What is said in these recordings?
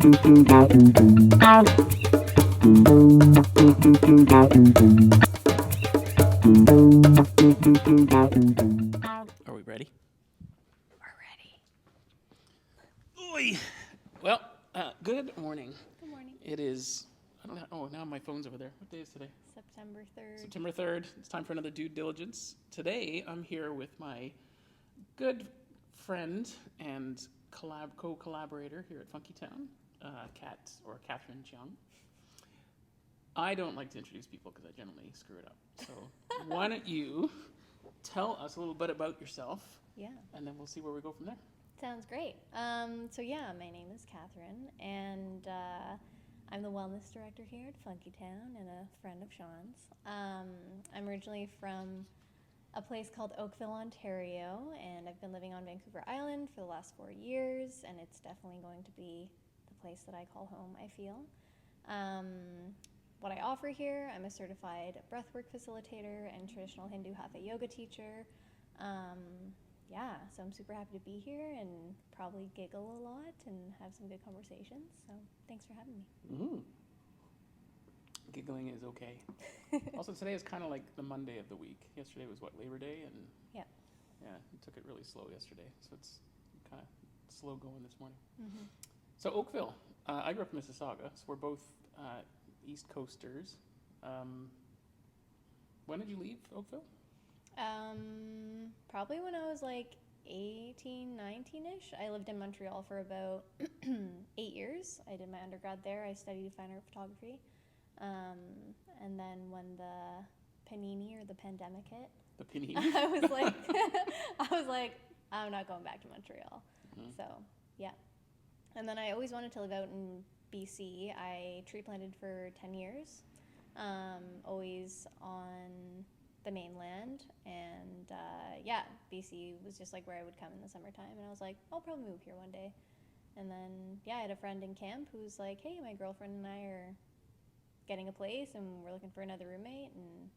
Are we ready? We're ready. Oy. Well, good morning. Good morning. It is, I don't know, oh, now my phone's over there. What day is today? September 3rd. September 3rd. It's time for another Due Diligence. Today, I'm here with my good friend and co-collaborator here at Fünketown, Catherine Cheong. I don't like to introduce people because I generally screw it up. So why don't you tell us a little bit about yourself? Yeah. And then we'll see where we go from there. Sounds great. My name is Catherine, and I'm the wellness director here at Fünketown and a friend of Sean's. I'm originally from a place called Oakville, Ontario, and I've been living on Vancouver Island for the last 4 years, and it's definitely going to be the place that I call home, I feel. What I offer here, I'm a certified breathwork facilitator and traditional Hindu hatha yoga teacher. So I'm super happy to be here and probably giggle a lot and have some good conversations. So thanks for having me. Mm-hmm. Giggling is okay. Also, today is kind of like the Monday of the week. Yesterday was, Labor Day? And Yeah, we took it really slow yesterday. So it's kind of slow going this morning. Mm-hmm. So Oakville, I grew up in Mississauga, so we're both East Coasters. When did you leave Oakville? Probably when I was like 18, 19-ish. I lived in Montreal for about 8 years. I did my undergrad there. I studied fine art photography. And then when the panini or the pandemic hit, The Penny. I was like, I'm not going back to Montreal. Mm-hmm. So, yeah. And then I always wanted to live out in BC. I tree planted for 10 years, always on the mainland. And, BC was just like where I would come in the summertime. And I was like, I'll probably move here one day. And then, I had a friend in camp who's like, hey, my girlfriend and I are getting a place and we're looking for another roommate. And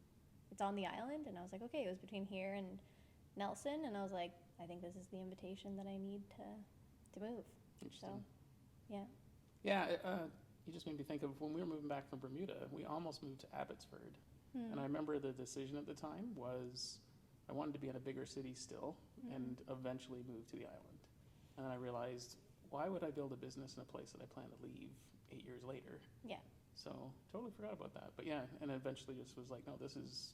it's on the island. And I was like, okay, it was between here and Nelson. And I was like, I think this is the invitation that I need to move. Interesting. So, yeah. Yeah, you just made me think of when we were moving back from Bermuda, we almost moved to Abbotsford. And I remember the decision at the time was I wanted to be in a bigger city still and eventually move to the island. And then I realized, why would I build a business in a place that I plan to leave 8 years later? Yeah. So totally forgot about that. But yeah, and eventually just was like, no, this is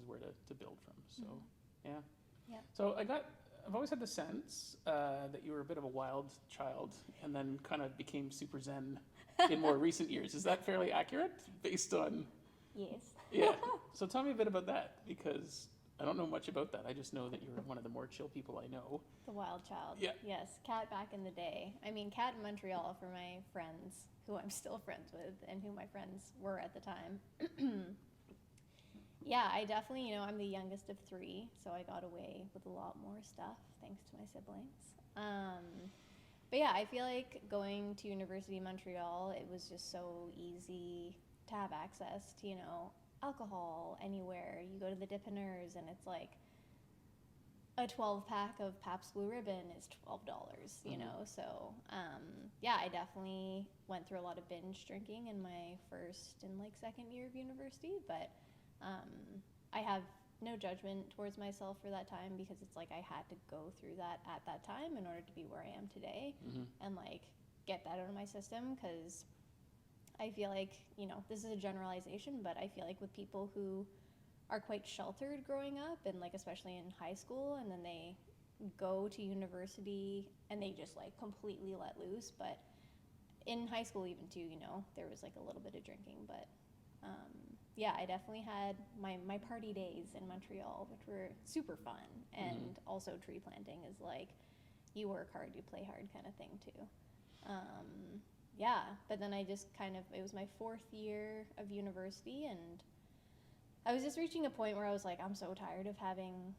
where to build from. So yeah. Yeah. So I've always had the sense that you were a bit of a wild child and then kind of became super zen in more recent years. Is that fairly accurate based on? Yes. Yeah. So tell me a bit about that, because I don't know much about that. I just know that you're one of the more chill people I know. The wild child. Yeah. Yes. Cat back in the day. I mean, Cat in Montreal for my friends, who I'm still friends with and who my friends were at the time. Yeah, I definitely, I'm the youngest of 3, so I got away with a lot more stuff thanks to my siblings. But yeah, I feel like going to University of Montreal, it was just so easy to have access to, alcohol anywhere. You go to the Dipiners and it's like a 12-pack of Pabst Blue Ribbon is $12, you know? So, I definitely went through a lot of binge drinking in my first and second year of university, but I have no judgment towards myself for that time because it's like I had to go through that at that time in order to be where I am today and get that out of my system, because I feel like, this is a generalization, but I feel like with people who are quite sheltered growing up and especially in high school, and then they go to university and they just completely let loose. But in high school even too, there was a little bit of drinking, but I definitely had my party days in Montreal, which were super fun. And also tree planting is you work hard, you play hard kind of thing too. But then I just it was my 4th year of university, and I was just reaching a point where I was like, I'm so tired of having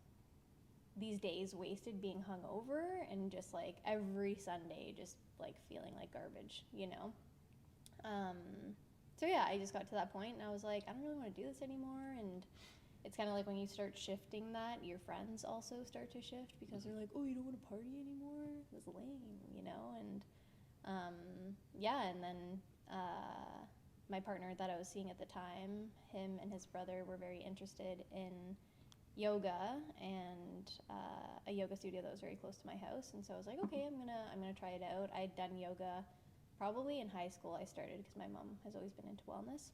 these days wasted being hungover and just every Sunday just feeling like garbage, I just got to that point and I was like, I don't really want to do this anymore. And it's kind of like when you start shifting that, your friends also start to shift because they're like, oh, you don't want to party anymore? That's lame, And Yeah, and then my partner that I was seeing at the time, him and his brother were very interested in yoga and a yoga studio that was very close to my house, and so I was like, okay, I'm gonna try it out. I'd done yoga probably in high school. I started because my mom has always been into wellness,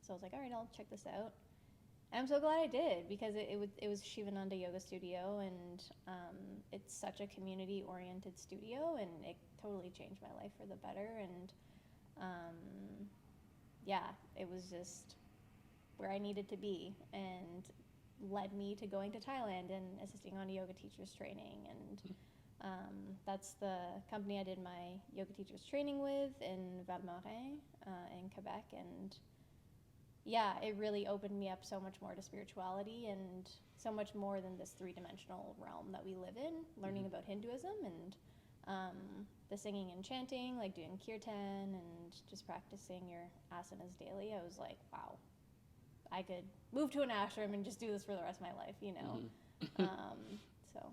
so I was like, all right, I'll check this out. And I'm so glad I did, because it was Shivananda Yoga Studio, and it's such a community-oriented studio, and it totally changed my life for the better. And yeah, it was just where I needed to be, and led me to going to Thailand and assisting on a yoga teacher's training. And that's the company I did my yoga teacher's training with in Val-de-Marne in Quebec. And yeah, it really opened me up so much more to spirituality, and so much more than this three-dimensional realm that we live in, learning about Hinduism and the singing and chanting, like doing kirtan and just practicing your asanas daily. I was like, wow, I could move to an ashram and just do this for the rest of my life, you know? So,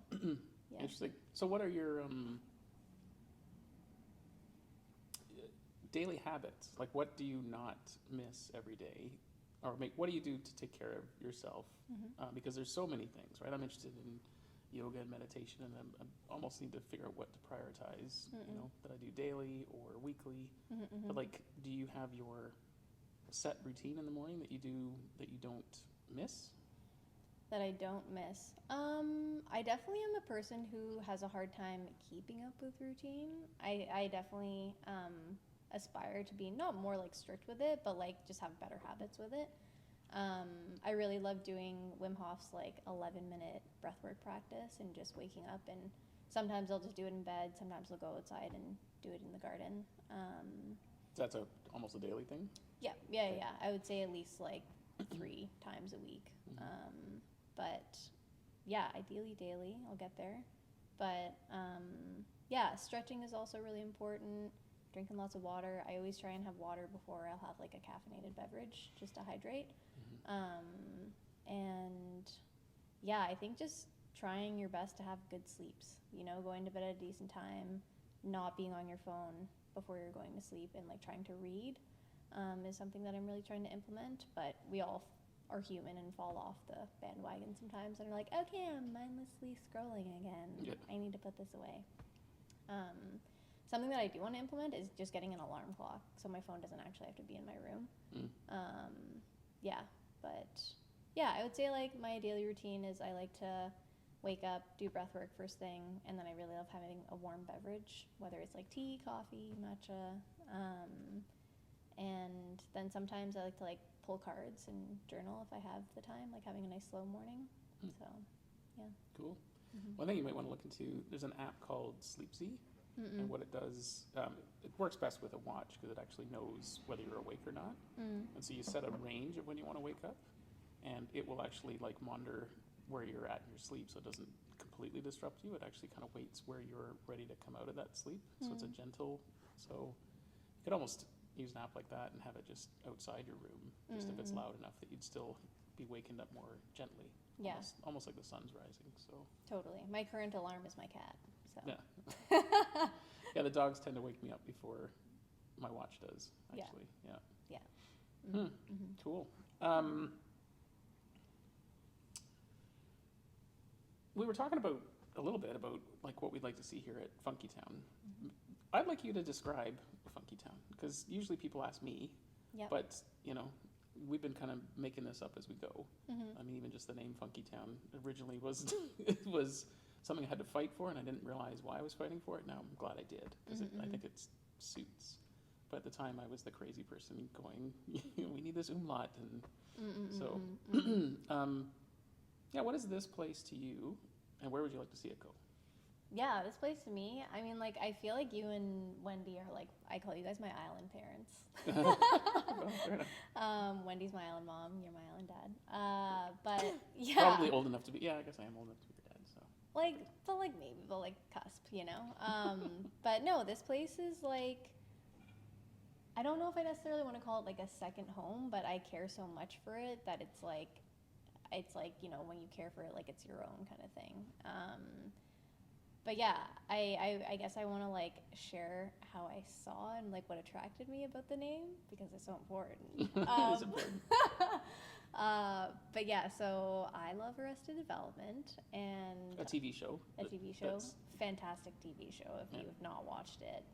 yeah. Interesting. So what are your daily habits? Like, what do you not miss every day? Or what do you do to take care of yourself? Because there's so many things, right? I'm interested in yoga and meditation, and I almost need to figure out what to prioritize, you know, that I do daily or weekly. But like, do you have your set routine in the morning that you don't miss? That I don't miss. I definitely am a person who has a hard time keeping up with routine. I definitely aspire to be not more like strict with it, but like just have better habits with it. I really love doing Wim Hof's like 11-minute breathwork practice, and just waking up, and sometimes I'll just do it in bed, sometimes I'll go outside and do it in the garden. That's almost a daily thing? Yeah. I would say at least like 3 times a week. But yeah, ideally daily, I'll get there. But yeah, stretching is also really important. Drinking lots of water. I always try and have water before I'll have like a caffeinated beverage, just to hydrate. And yeah, I think just trying your best to have good sleeps, you know, going to bed at a decent time, not being on your phone before you're going to sleep, and like trying to read is something that I'm really trying to implement. But we all are human and fall off the bandwagon sometimes, and are like, okay, I'm mindlessly scrolling again. Yep. I need to put this away. Something that I do want to implement is just getting an alarm clock, so my phone doesn't actually have to be in my room. Yeah, but yeah, I would say like my daily routine is I like to wake up, do breath work first thing, and then I really love having a warm beverage, whether it's like tea, coffee, matcha, and then sometimes I like to like pull cards and journal if I have the time, like having a nice slow morning. So, yeah. Cool. One thing you might want to look into, there's an app called Sleepsy. And what it does, it works best with a watch, because it actually knows whether you're awake or not. And so you set a range of when you want to wake up, and it will actually like monitor where you're at in your sleep, so it doesn't completely disrupt you. It actually kind of waits where you're ready to come out of that sleep. So it's a gentle, so you could almost use an app like that and have it just outside your room, just if it's loud enough that you'd still be wakened up more gently. Yeah. Almost like the sun's rising. So Totally. My current alarm is my cat. So. Yeah. Yeah, the dogs tend to wake me up before my watch does, actually. Yeah. Cool. We were talking a little bit about like what we'd like to see here at Fünketown. I'd like you to describe Fünketown, because usually people ask me, but you know, we've been kind of making this up as we go. I mean, even just the name Fünketown originally was it was something I had to fight for, and I didn't realize why I was fighting for it. Now I'm glad I did, because I think it suits. But at the time, I was the crazy person going, we need this umlaut. And so, yeah, what is this place to you, and where would you like to see it go? Yeah, this place to me, I mean, like, I feel like you and Wendy are like, I call you guys my island parents. Well, fair enough. Wendy's my island mom, you're my island dad. But yeah. Probably old enough to be, yeah, I guess I am old enough to be your dad, so. Like, but like maybe the like cusp, you know? But no, this place is like, I don't know if I necessarily want to call it like a second home, but I care so much for it that it's like, you know, when you care for it, like it's your own kind of thing. but yeah, I guess I want to like share how I saw and like what attracted me about the name because it's so important. It is important. But yeah, so I love Arrested Development and A TV show. Fantastic TV show. If Yeah. you have not watched it,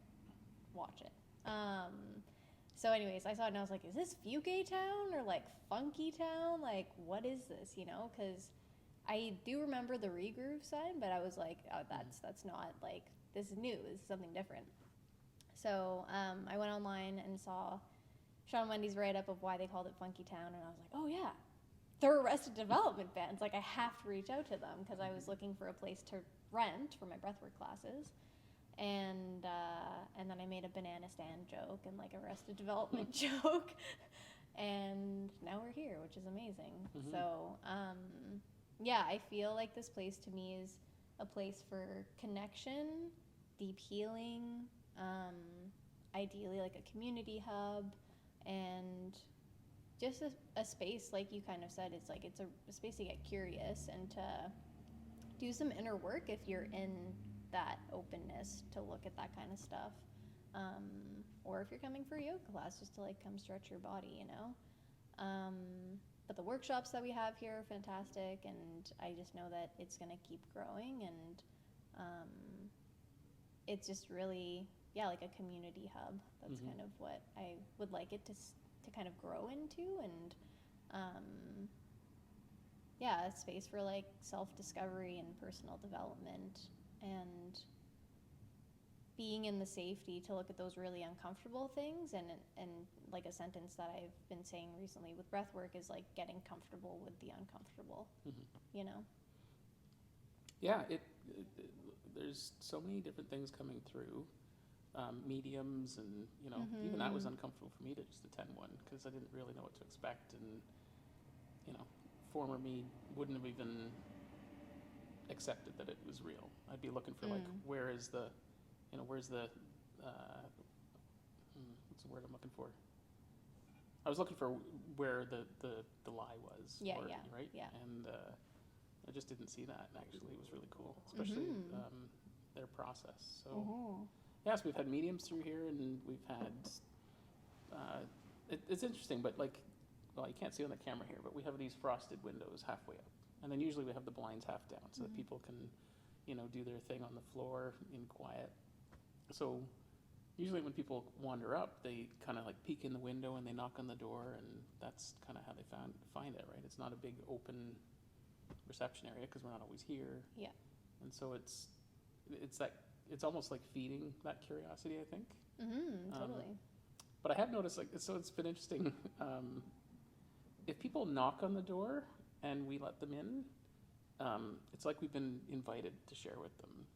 watch it. So anyways, I saw it and I was like, is this Fünketown or like Fünketown? Like, what is this? You know, because I do remember the regroove sign, but I was like, oh, that's not like, this is new. This is something different. So I went online and saw Sean Wendy's write-up of why they called it Fünketown, and I was like, oh yeah, they're Arrested Development fans. Like, I have to reach out to them because I was looking for a place to rent for my breathwork classes. And then I made a banana stand joke and like Arrested Development joke, and now we're here, which is amazing. Mm-hmm. So yeah, I feel like this place to me is a place for connection, deep healing, ideally like a community hub, and just a space, like you kind of said, it's like it's a space to get curious and to do some inner work if you're in that openness to look at that kind of stuff, or if you're coming for a yoga class just to like come stretch your body, you know. But the workshops that we have here are fantastic, and I just know that it's going to keep growing, and it's just really, yeah, like a community hub. That's kind of what I would like it to kind of grow into, and yeah, a space for like self-discovery and personal development, and being in the safety to look at those really uncomfortable things, and like a sentence that I've been saying recently with breathwork is like getting comfortable with the uncomfortable, you know? Yeah, there's so many different things coming through, mediums, and you know, even that was uncomfortable for me to just attend one because I didn't really know what to expect, and you know, former me wouldn't have even accepted that it was real. I'd be looking for like, where's the what's the word I'm looking for? I was looking for where the lie was. Yeah, right? Yeah. And I just didn't see that. Actually, it was really cool, especially their process. So yes, we've had mediums through here, and we've had. It's interesting, but like, well, you can't see on the camera here, but we have these frosted windows halfway up, and then usually we have the blinds half down so that people can, you know, do their thing on the floor in quiet. So usually when people wander up, they kind of like peek in the window and they knock on the door, and that's kind of how they find it, right? It's not a big open reception area because we're not always here. Yeah. And so it's almost like feeding that curiosity, I think. Totally. But I have noticed, like, so it's been interesting. If people knock on the door and we let them in, it's like we've been invited to share with them.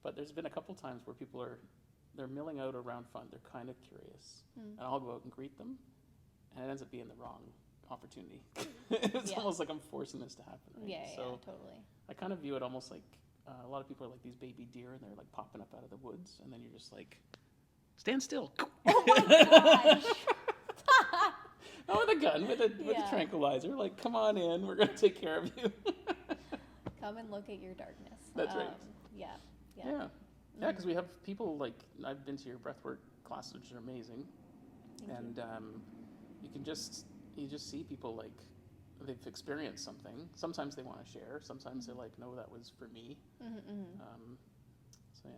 But there's been a couple times where people they're milling out around fun. They're kind of curious, and I'll go out and greet them, and it ends up being the wrong opportunity. It's almost like I'm forcing this to happen. Right? Yeah, so totally. I kind of view it almost like a lot of people are like these baby deer, and they're like popping up out of the woods, and then you're just like, stand still. Oh my gosh. Oh, with a gun, with a tranquilizer. Like, come on in. We're going to take care of you. Come and look at your darkness. That's right. Yeah. Yeah, because we have people like, I've been to your breathwork classes, which are amazing. Thank you can just see people like they've experienced something. Sometimes they want to share. Sometimes they're like, no, that was for me. So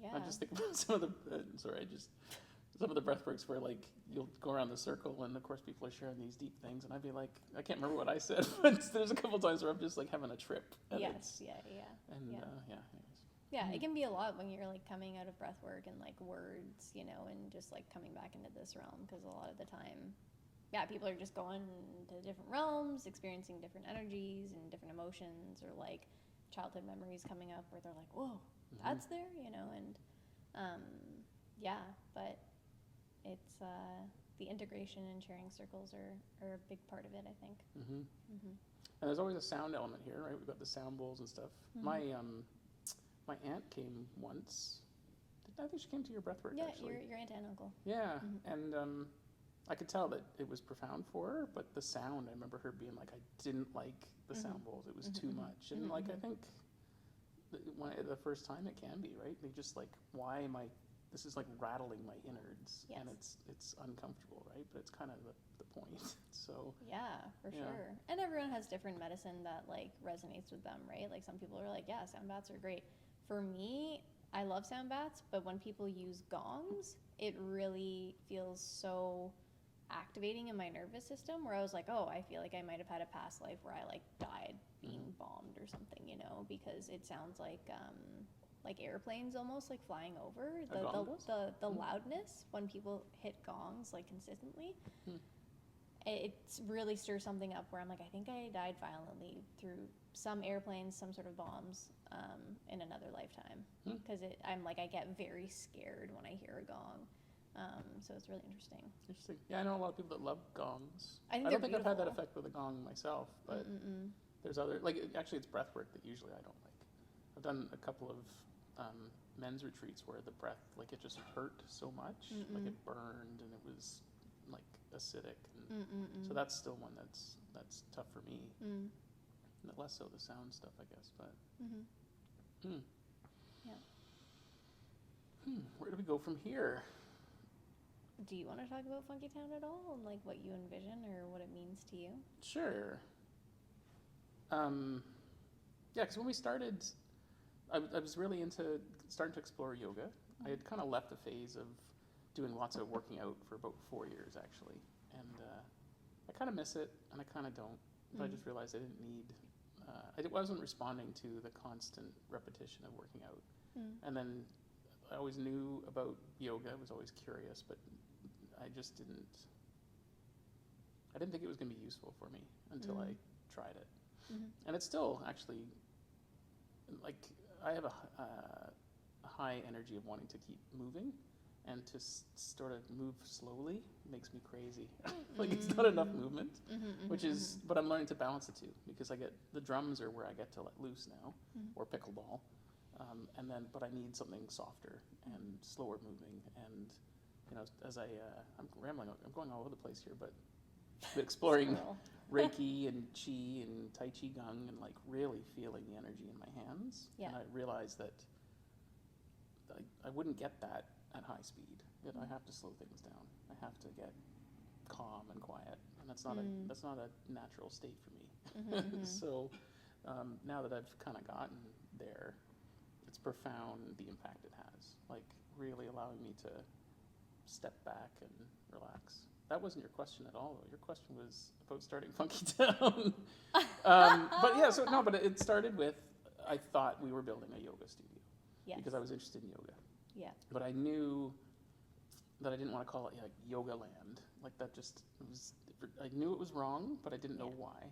yeah. I'm just thinking about some of the breathworks where like you'll go around the circle, and of course people are sharing these deep things, and I'd be like, I can't remember what I said, but there's a couple times where I'm just like having a trip. Yes. Yeah, it can be a lot when you're like coming out of breathwork and like words, you know, and just like coming back into this realm, because a lot of the time, people are just going to different realms, experiencing different energies and different emotions, or like childhood memories coming up where they're like, whoa, that's there, you know, and but it's the integration and sharing circles are a big part of it, I think. And there's always a sound element here, right? We've got the sound bowls and stuff. My aunt came once. I think she came to your breathwork, actually. Your aunt and uncle. Yeah, and I could tell that it was profound for her, but the sound, I remember her being like, I didn't like the sound bowls. It was too much. And like, I think the first time it can be, right? They just like, why am I? This is like rattling my innards, Yes. and it's uncomfortable, right? But it's kind of the point. So Yeah, for sure. And everyone has different medicine that like resonates with them, right? Like some people are like, yeah, sound baths are great. For me, I love sound baths, but when people use gongs, it really feels so activating in my nervous system where I was like, oh, I feel like I might have had a past life where I like died being bombed or something, you know, because it sounds like airplanes almost like flying over. The loudness when people hit gongs like consistently. It really stirs something up where I'm like, I think I died violently through some airplanes, some sort of bombs in another lifetime. Because I'm like, I get very scared when I hear a gong. So it's really interesting. Interesting. Yeah, I know a lot of people that love gongs. I don't think I've had that effect with a gong myself, but there's other, like, actually it's breath work that usually I don't like. I've done a couple of men's retreats where the breath, like, it just hurt so much. Like, it burned and it was, like, acidic. And so that's still one that's tough for me. Less so the sound stuff, I guess, but... Yeah. Where do we go from here? Do you want to talk about Fünketown at all, and like what you envision or what it means to you? Sure. Yeah, because when we started, I was really into starting to explore yoga. I had kind of left a phase of doing lots of working out for about 4 years, actually. And I kind of miss it, and I kind of don't. But I just realized I didn't need, I wasn't responding to the constant repetition of working out. And then I always knew about yoga. I was always curious, but I just didn't think it was going to be useful for me until I tried it. And it's still actually, like, I have a high energy of wanting to keep moving, and to sort of move slowly makes me crazy. Like, it's not enough movement, which is, but I'm learning to balance the two, because I get, the drums are where I get to let loose now, or pickleball. And then, but I need something softer and slower moving. And, you know, as I'm rambling, I'm going all over the place here, but exploring Reiki and Chi and Tai Chi Gong, and like really feeling the energy in my hands. Yeah. And I realized that I wouldn't get that at high speed. That I have to slow things down. I have to get calm and quiet, and that's not a natural state for me. So now that I've kind of gotten there, it's profound the impact it has. Like, really allowing me to step back and relax. That wasn't your question at all, though. Your question was about starting Fünketown. But yeah, so no, but it started with, I thought we were building a yoga studio. Yes. Because I was interested in yoga. Yeah. But I knew that I didn't want to call it like Yoga Land. Like, that just was, I knew it was wrong, but I didn't know why.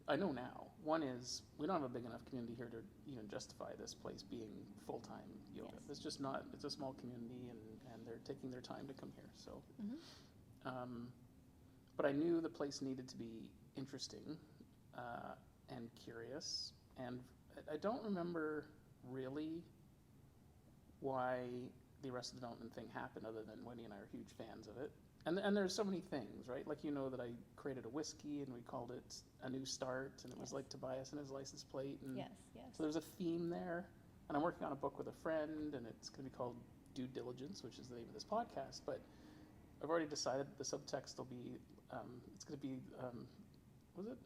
I know now. One is, we don't have a big enough community here to even justify this place being full-time yoga. Yes. It's just not, it's a small community, and they're taking their time to come here, so. But I knew the place needed to be interesting and curious, and I don't remember really why the Arrested Development thing happened, other than Wendy and I are huge fans of it. And there's so many things, right? Like, you know, that I created a whiskey and we called it A New Start, and it was like Tobias and his license plate. And so there's a theme there. And I'm working on a book with a friend, and it's going to be called Diligence, which is the name of this podcast. But I've already decided the subtext will be, it's going to be, what was it?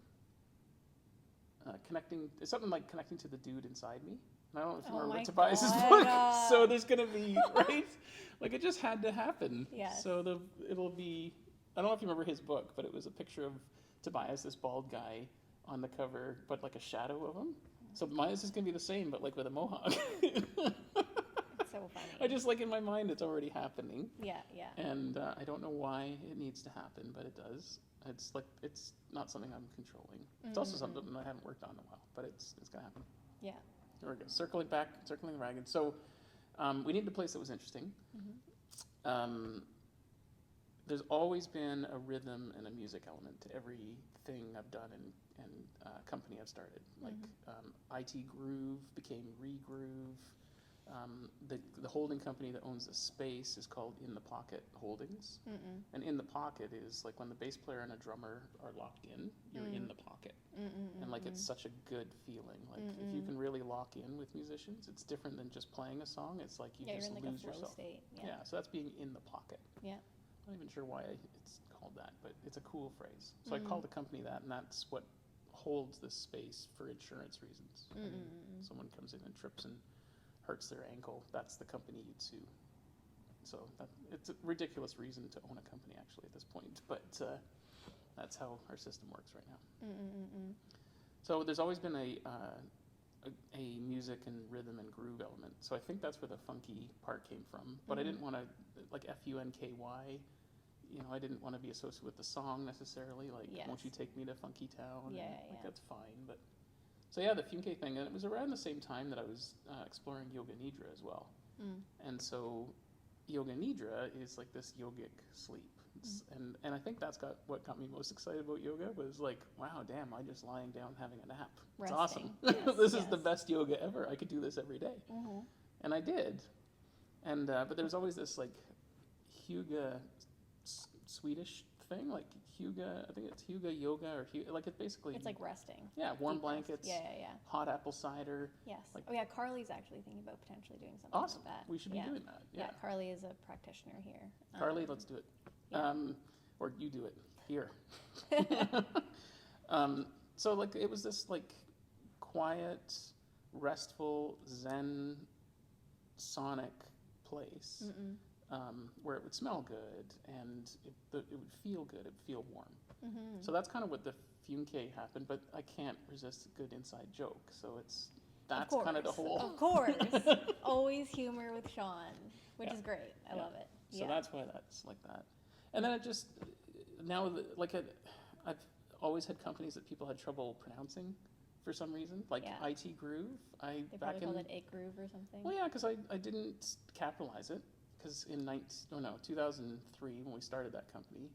It's something like connecting to the dude inside me. And I don't know if you remember Tobias's book. So there's going to be, right? Like, it just had to happen. Yes. So it'll be, I don't know if you remember his book, but it was a picture of Tobias, this bald guy, on the cover, but like a shadow of him. So mine is going to be the same, but like with a mohawk. It's so funny. I just, like, in my mind, it's already happening. Yeah. And I don't know why it needs to happen, but it does. It's like, it's not something I'm controlling. It's also something I haven't worked on in a while, but it's going to happen. Yeah. There we go. Circling the wagon. So we needed a place that was interesting. There's always been a rhythm and a music element to everything I've done and company I've started. Like, IT Groove became Regroove. the holding company that owns the space is called In the Pocket Holdings. Mm-mm. And in the pocket is like when the bass player and a drummer are locked in, you're in the pocket. And like it's such a good feeling. Like if you can really lock in with musicians, it's different than just playing a song. It's like you Yeah, just you're in like lose a flow yourself. state. Yeah, so that's being in the pocket. Yeah. I'm not even sure why it's called that, but it's a cool phrase. So I call the company that, and that's what holds this space for insurance reasons. I mean, someone comes in and trips and hurts their ankle, that's the company you'd sue. So it's a ridiculous reason to own a company actually at this point, but that's how our system works right now. So there's always been a music and rhythm and groove element. So I think that's where the funky part came from. But I didn't want to, like Funky, you know, I didn't want to be associated with the song necessarily. Like, won't you take me to Fünketown? Yeah, like, that's fine. But so yeah, the Funke thing, and it was around the same time that I was exploring Yoga Nidra as well. And so Yoga Nidra is like this yogic sleep. And I think that's what got me most excited about yoga was like, wow, damn, I'm just lying down having a nap. It's awesome. This is the best yoga ever. I could do this every day. And I did. And but there's always this like Hygge Swedish thing, like Hygge, I think it's Hygge yoga or like it's basically... It's like resting. Yeah, warm Deep blankets, rest. hot apple cider. Yes. Like, oh yeah, Carly's actually thinking about potentially doing something awesome. like that. We should be doing that. Yeah, Carly is a practitioner here. Carly, let's do it. Or you do it here. So like it was this like quiet, restful, zen, sonic place where it would smell good and it would feel good. It would feel warm. So that's kind of what the Funke happened. But I can't resist a good inside joke. So that's kind of the whole. Of course, always humor with Sean, which is great. I love it. So that's why that's like that. And then it just, now, like, I've always had companies that people had trouble pronouncing for some reason, like IT Groove. They probably called it It Groove or something. Well, yeah, because I didn't capitalize it, because in 2003, when we started that company,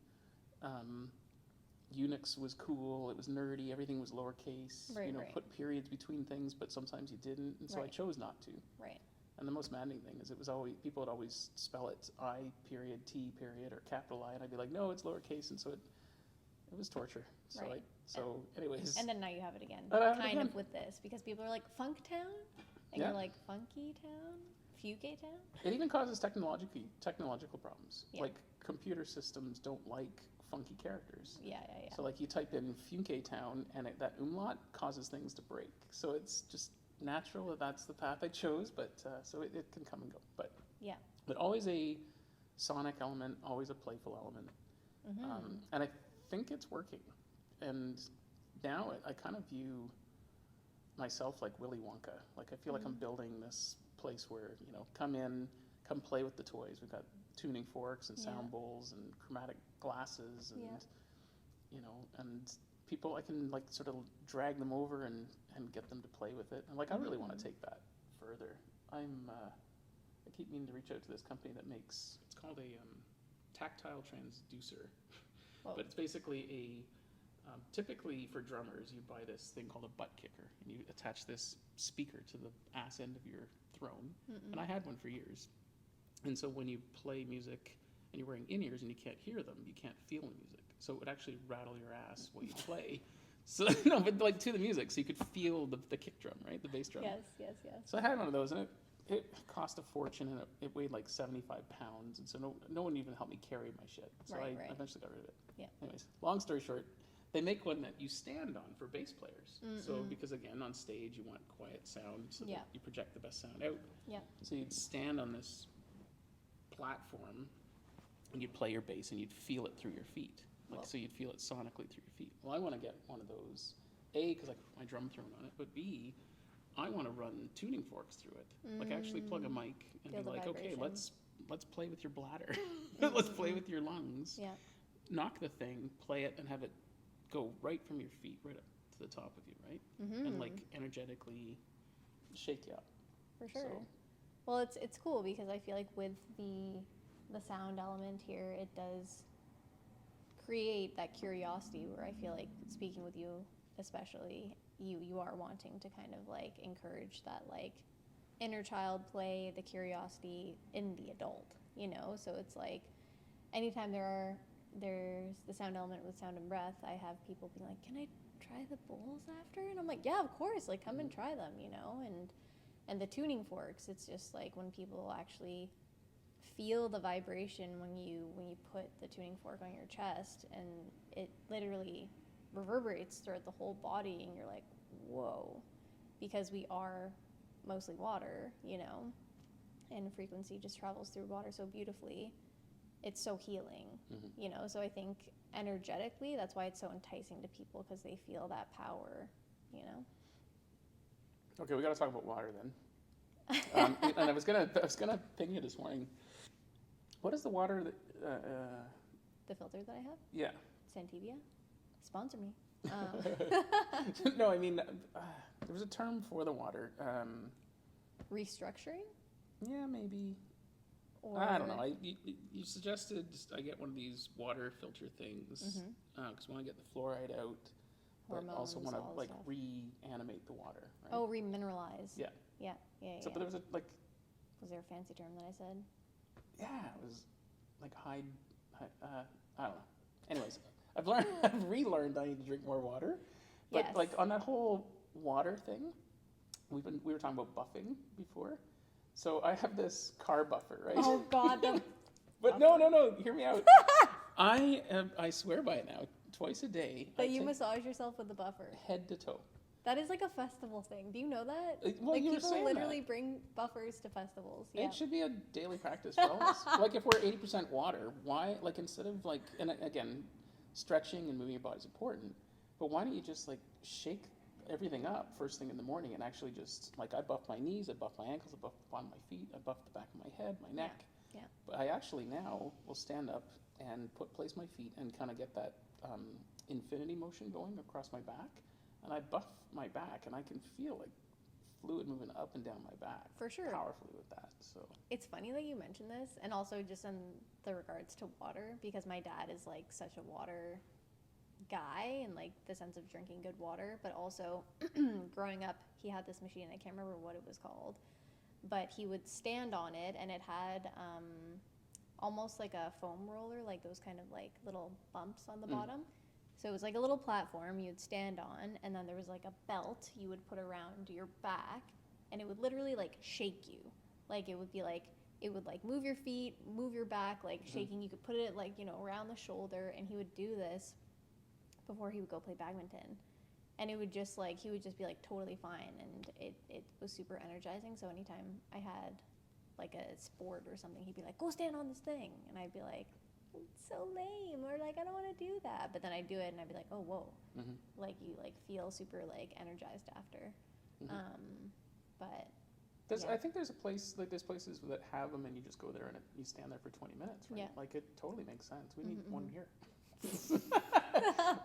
Unix was cool, it was nerdy, everything was lowercase, put periods between things, but sometimes you didn't, and so I chose not to. Right. And the most maddening thing is people would always spell it I period, T period, or capital I, and I'd be like, no, it's lowercase, and so it was torture. So anyways. And then now you have it again, of with this, because people are like, Fünketown? And you're like, Fünketown? Fünketown? It even causes technological problems. Yeah. Like computer systems don't like funky characters. Yeah. So like you type in Fünketown, and that umlaut causes things to break. So it's just natural that's the path I chose, but so it can come and go, but always a sonic element, always a playful element, and I think it's working. And now I kind of view myself like Willy Wonka. Like I feel like I'm building this place where come play with the toys. We've got tuning forks and sound bowls and chromatic glasses and and people, I can like sort of drag them over and get them to play with it. And like, I really want to take that further. I keep meaning to reach out to this company that makes, it's called a tactile transducer. Whoa. But it's basically typically for drummers, you buy this thing called a butt kicker, and you attach this speaker to the ass end of your throne. And I had one for years. And so when you play music and you're wearing in-ears and you can't hear them, you can't feel the music. So it would actually rattle your ass while you play. So no, but like to the music, so you could feel the kick drum, right? The bass drum. Yes. So I had one of those, and it cost a fortune, and it weighed like 75 pounds, and so no one even helped me carry my shit. So I eventually got rid of it. Yeah. Anyways, long story short, they make one that you stand on for bass players. So because again, on stage you want quiet sound, so that you project the best sound out. Yeah. So you'd stand on this platform, and you'd play your bass, and you'd feel it through your feet. So you'd feel it sonically through your feet. Well, I want to get one of those, A, because I put my drum throne on it, but B, I want to run tuning forks through it. Like actually plug a mic and be like, okay, let's play with your bladder. Let's play with your lungs. Yeah. Knock the thing, play it, and have it go right from your feet right up to the top of you, right? And like energetically shake you up. For sure. So. Well, it's cool because I feel like with the sound element here, it does create that curiosity where I feel like, speaking with you especially, you are wanting to kind of like encourage that like inner child play, the curiosity in the adult, you know? So it's like anytime there's the sound element with sound and breath, I have people be like, can I try the bowls after? And I'm like, yeah, of course, like come and try them, you know? And the tuning forks, it's just like when people actually feel the vibration when you put the tuning fork on your chest, and it literally reverberates throughout the whole body, and you're like, whoa, because we are mostly water, you know, and frequency just travels through water so beautifully. It's so healing, you know, so I think energetically that's why it's so enticing to people, because they feel that power, you know. Okay, we got to talk about water then. And I was gonna ping you this morning. What is the water that? The filter that I have? Yeah. Santivia, sponsor me. No, I mean, there was a term for the water. Restructuring? Yeah, maybe. Or I don't know. You suggested I get one of these water filter things because I want to get the fluoride out, but also want to like reanimate the water. Right? Oh, remineralize. Yeah. Yeah. So, but there was Was there a fancy term that I said? Yeah, it was like I don't know. Anyways, I've relearned I need to drink more water. But like on that whole water thing, we were talking about buffing before. So I have this car buffer, right? Oh God, but no, hear me out. I swear by it now. Twice a day. But you massage yourself with the buffer. Head to toe. That is like a festival thing. Do you know that? Well, like you people were saying literally that. bring buffers to festivals. Yeah. It should be a daily practice for all of us. Like if we're 80% water, why, like instead of like, and again, stretching and moving your body is important, but why don't you just like shake everything up first thing in the morning and actually just, like I buff my knees, I buff my ankles, I buff the bottom of my feet, I buff the back of my head, my neck. Yeah. But I actually now will stand up and place my feet and kind of get that infinity motion going across my back. And I buff my back, and I can feel like fluid moving up and down my back. For sure. Powerfully with that. So it's funny that you mentioned this, and also just in the regards to water, because my dad is like such a water guy, and like the sense of drinking good water, but also growing up, he had this machine, I can't remember what it was called, but he would stand on it, and it had almost like a foam roller, like those kind of like little bumps on the bottom. So it was like a little platform you'd stand on, and then there was like a belt you would put around your back, and it would literally like shake you. Like it would be like, it would like move your feet, move your back, like shaking. You could put it like, you know, around the shoulder, and he would do this before he would go play badminton. And it would just like, he would just be like totally fine, and it was super energizing. So anytime I had like a sport or something, he'd be like, go stand on this thing. And I'd be like, it's so lame, or like I don't want to do that, but then I do it and I'd be like, oh whoa, like you like feel super like energized after. But I think there's a place, like there's places that have them and you just go there and you stand there for 20 minutes, right? Like it totally makes sense. We need one here.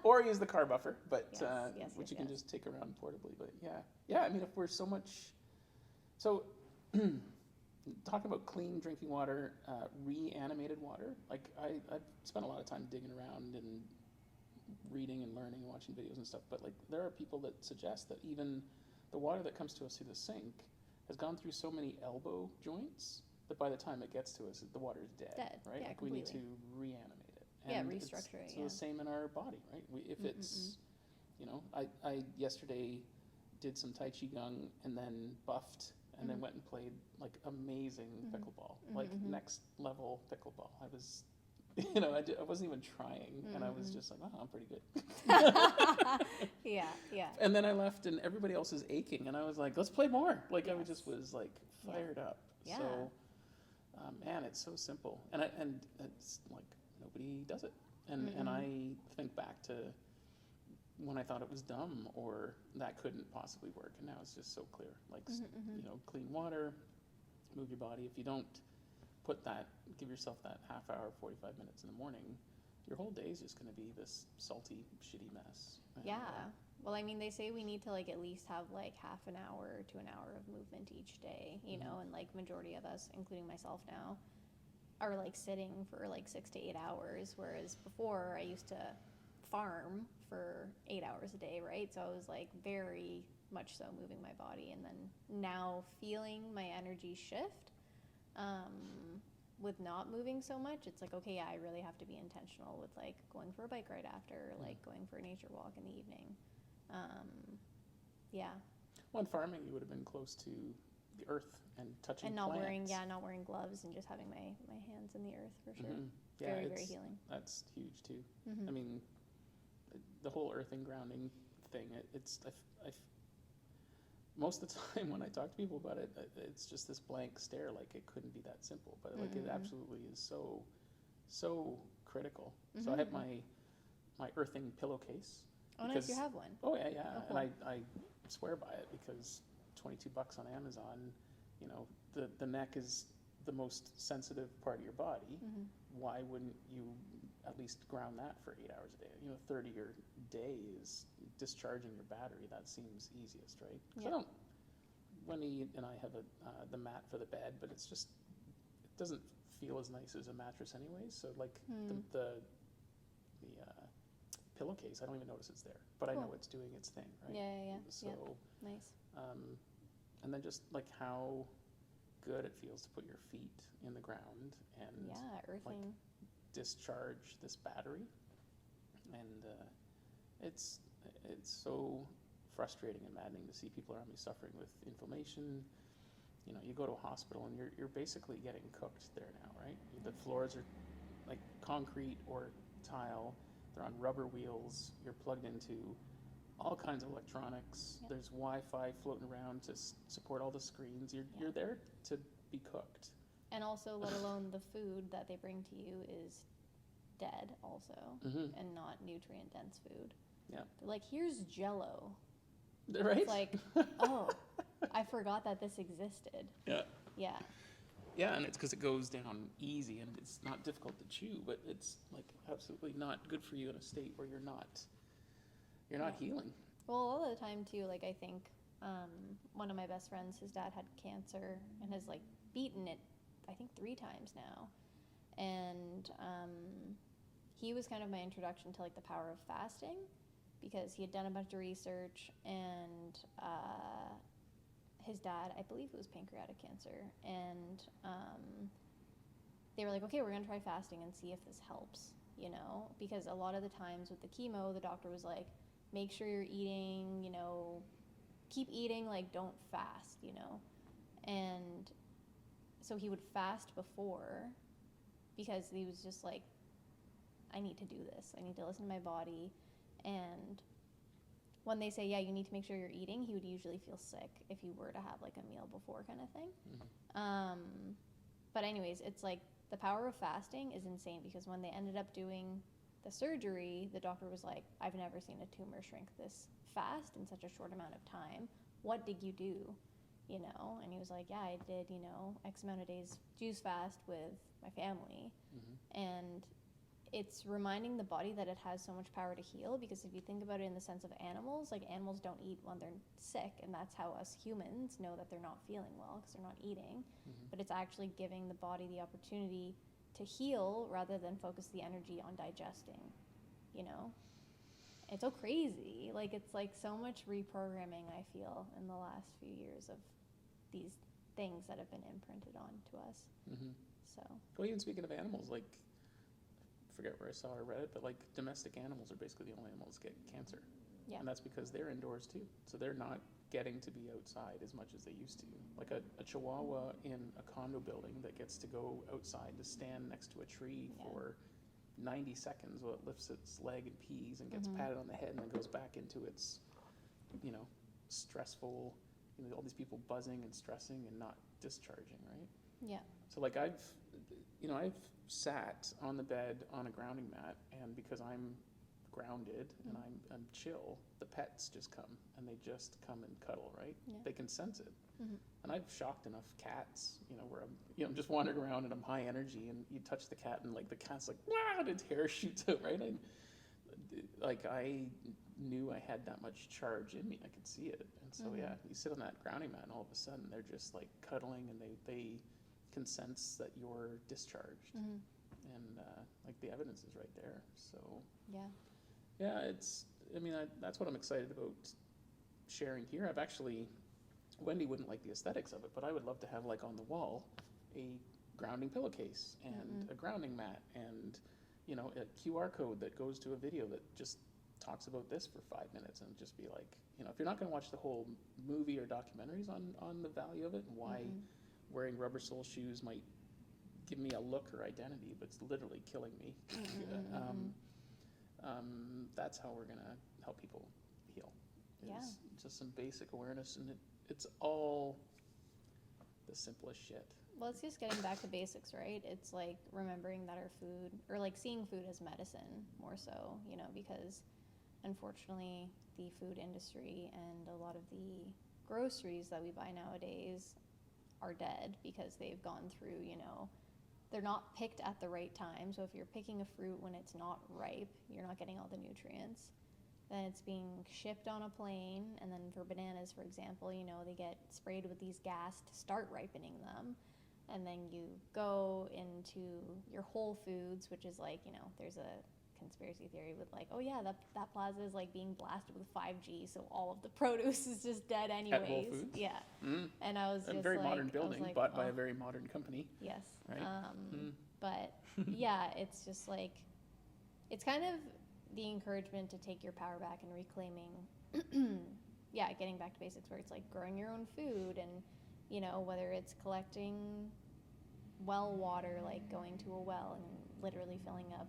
Or use the car buffer, but which you can just take around portably. But yeah, I mean, if we're so much talking about clean drinking water, reanimated water, like I've spent a lot of time digging around and reading and learning and watching videos and stuff, but like there are people that suggest that even the water that comes to us through the sink has gone through so many elbow joints that by the time it gets to us, the water is dead. Right? Yeah, like completely. We need to reanimate it. And restructure it. It's the same in our body, right? If it's, you know, I yesterday did some Tai Chi Gong and then buffed and then went and played like amazing pickleball, like next level pickleball. I was, you know, I wasn't even trying, and I was just like, oh, I'm pretty good. Yeah. And then I left, and everybody else is aching, and I was like, let's play more. Like I just was like fired up. Yeah. So, man, it's so simple, and it's like nobody does it. And I think back to when I thought it was dumb or that couldn't possibly work, and now it's just so clear. Like, you know, clean water, move your body. If you don't give yourself that half hour, 45 minutes in the morning, your whole day is just going to be this salty, shitty mess. Yeah. Well, I mean, they say we need to like at least have like half an hour to an hour of movement each day, you know, and like majority of us, including myself now, are like sitting for like 6 to 8 hours, whereas before I used to farm for 8 hours a day, right? So I was like very much so moving my body. And then now feeling my energy shift, with not moving so much, it's like, okay, yeah, I really have to be intentional with like going for a bike ride after, or like going for a nature walk in the evening. Yeah. Well, in farming, you would have been close to the earth and touching And not plants. not wearing gloves and just having my hands in the earth for sure. Yeah, Very healing. That's huge too. I mean, the whole earthing grounding thing, most of the time when I talk to people about it, it's just this blank stare, like it couldn't be that simple, but like it absolutely is so critical. So I have my earthing pillowcase. Oh, nice, you have one. Oh yeah. Oh, cool. And I swear by it, because $22 on Amazon, you know, the neck is the most sensitive part of your body. Why wouldn't you at least ground that for 8 hours a day? You know, 30 your day is discharging your battery. That seems easiest, right? So Wendy and I have the mat for the bed, but it doesn't feel as nice as a mattress anyways. So like the pillowcase, I don't even notice it's there, but I know it's doing its thing, right? Yeah. So nice. and then just like how good it feels to put your feet in the ground and Earthing. like discharge this battery. And it's so frustrating and maddening to see people around me suffering with inflammation. You know, you go to a hospital and you're basically getting cooked there now, right? The floors are like concrete or tile. They're on rubber wheels. You're plugged into all kinds of electronics. There's Wi-Fi floating around to support all the screens. You're there to be cooked. And also, let alone the food that they bring to you is dead also, and not nutrient-dense food. Yeah. They're like, here's Jell-O. Right? It's like, oh, I forgot that this existed. Yeah. Yeah. Yeah, and it's because it goes down easy and it's not difficult to chew, but it's like absolutely not good for you in a state where you're not healing. Well, a lot of the time too, like I think one of my best friends, his dad had cancer and has like beaten it, I think 3 times now. And he was kind of my introduction to like the power of fasting, because he had done a bunch of research, and his dad, I believe it was pancreatic cancer, and they were like, okay, we're gonna try fasting and see if this helps, you know, because a lot of the times with the chemo, the doctor was like, make sure you're eating, you know, keep eating, like don't fast, you know. And so he would fast before, because he was just like, I need to do this. I need to listen to my body. And when they say, yeah, you need to make sure you're eating, he would usually feel sick if you were to have like a meal before kind of thing. But anyways, it's like the power of fasting is insane, because when they ended up doing the surgery, the doctor was like, I've never seen a tumor shrink this fast in such a short amount of time. What did you do? You know, and he was like, yeah, I did, you know, X amount of days juice fast with my family. And it's reminding the body that it has so much power to heal, because if you think about it in the sense of animals, like animals don't eat when they're sick, and that's how us humans know that they're not feeling well, because they're not eating. But it's actually giving the body the opportunity to heal rather than focus the energy on digesting, you know? It's so crazy. Like, it's like so much reprogramming, I feel, in the last few years of these things that have been imprinted onto us. So. Well, even speaking of animals, like, I forget where I saw or read it, but like domestic animals are basically the only animals that get cancer. Yeah. And that's because they're indoors too. So they're not getting to be outside as much as they used to. Like a chihuahua in a condo building that gets to go outside to stand next to a tree for 90 seconds while it lifts its leg and pees and gets patted on the head and then goes back into its, you know, stressful, you know, all these people buzzing and stressing and not discharging, right? Yeah. So like I've sat on the bed on a grounding mat, and because I'm grounded and I'm chill, the pets just come and they just come and cuddle, right? Yeah. They can sense it. And I've shocked enough cats, you know, where I'm just wandering around and I'm high energy, and you touch the cat and like the cat's like, wow, and its hair shoots out, right? I knew I had that much charge in me. I could see it. And so yeah, you sit on that grounding mat and all of a sudden they're just like cuddling, and they can sense that you're discharged. And like the evidence is right there. So yeah, that's what I'm excited about sharing here. I've actually, Wendy wouldn't like the aesthetics of it, but I would love to have like on the wall a grounding pillowcase and a grounding mat and, you know, a QR code that goes to a video that just talks about this for 5 minutes, and just be like, you know, if you're not going to watch the whole movie or documentaries on the value of it and why wearing rubber sole shoes might give me a look or identity, but it's literally killing me. That's how we're going to help people heal. Is just some basic awareness, and it's all the simplest shit. Well, it's just getting back to basics, right? It's like remembering that our food, or like seeing food as medicine more so, you know, because unfortunately the food industry and a lot of the groceries that we buy nowadays are dead because they've gone through, you know, they're not picked at the right time. So if you're picking a fruit when it's not ripe, you're not getting all the nutrients. Then it's being shipped on a plane, and then for bananas, for example, you know, they get sprayed with these gas to start ripening them. And then you go into your Whole Foods, which is like, you know, there's a conspiracy theory with like, oh yeah, that plaza is like being blasted with 5G, so all of the produce is just dead anyways. At Whole Foods? Yeah. And I was just a very like, modern building, like, bought by a very modern company. Yes. Right? But yeah, it's just like, it's kind of the encouragement to take your power back and reclaiming, getting back to basics, where it's like growing your own food, and, you know, whether it's collecting well water, like going to a well and literally filling up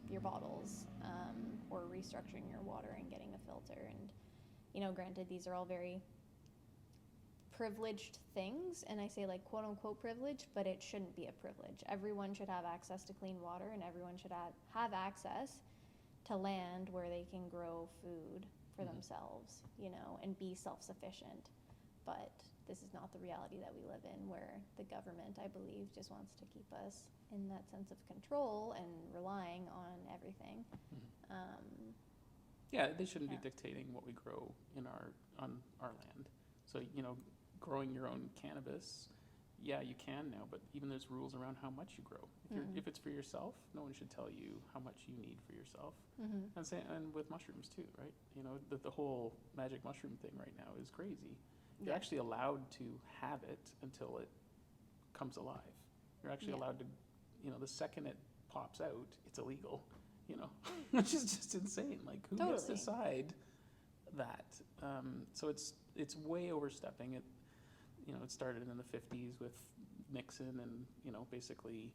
your bottles, or restructuring your water and getting a filter. And, you know, granted, these are all very privileged things, and I say like quote unquote privilege, but it shouldn't be a privilege. Everyone should have access to clean water, and everyone should have access to land where they can grow food for themselves, you know, and be self-sufficient. But this is not the reality that we live in, where the government, I believe, just wants to keep us in that sense of control and relying on everything. They shouldn't be dictating what we grow on our land. So, you know, growing your own cannabis, you can now, but even there's rules around how much you grow. If it's for yourself, no one should tell you how much you need for yourself. And with mushrooms too, right? You know, the whole magic mushroom thing right now is crazy. You're actually allowed to have it until it comes alive. You're actually allowed to, you know, the second it pops out, it's illegal, you know, which is just insane. Like, who gets to decide that? So it's way overstepping it. You know, it started in the 50s with Nixon and, you know, basically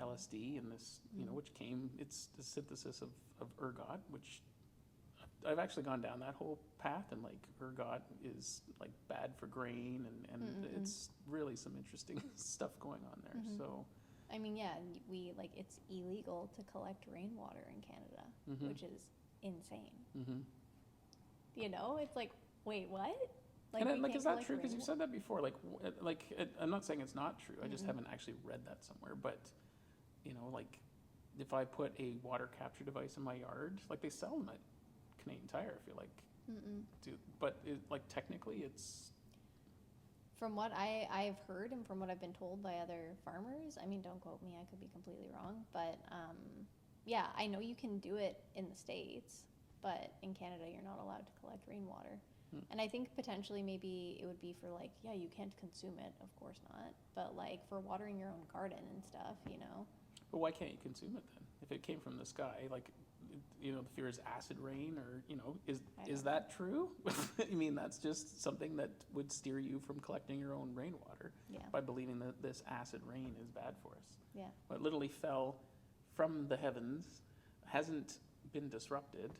LSD and this, you know, which it's the synthesis of ergot, which I've actually gone down that whole path, and like ergot is like bad for grain, and it's really some interesting stuff going on there. So, I mean, we like, it's illegal to collect rainwater in Canada, which is insane. You know, it's like, wait, what? Like, and like, is that true? Because you've said that before. Like, I'm not saying it's not true. I just haven't actually read that somewhere. But, you know, like, if I put a water capture device in my yard, like, they sell them at Canadian Tire, I feel like. But like, technically, it's. From what I've heard, and from what I've been told by other farmers, I mean, don't quote me, I could be completely wrong, but I know you can do it in the States, but in Canada, you're not allowed to collect rainwater. And I think potentially maybe it would be for like, you can't consume it, of course not, but like for watering your own garden and stuff, you know. But why can't you consume it then? If it came from the sky, like, you know, the fear is acid rain, or, you know, is that true? I mean, that's just something that would steer you from collecting your own rainwater by believing that this acid rain is bad for us. Yeah. It literally fell from the heavens, hasn't been disrupted,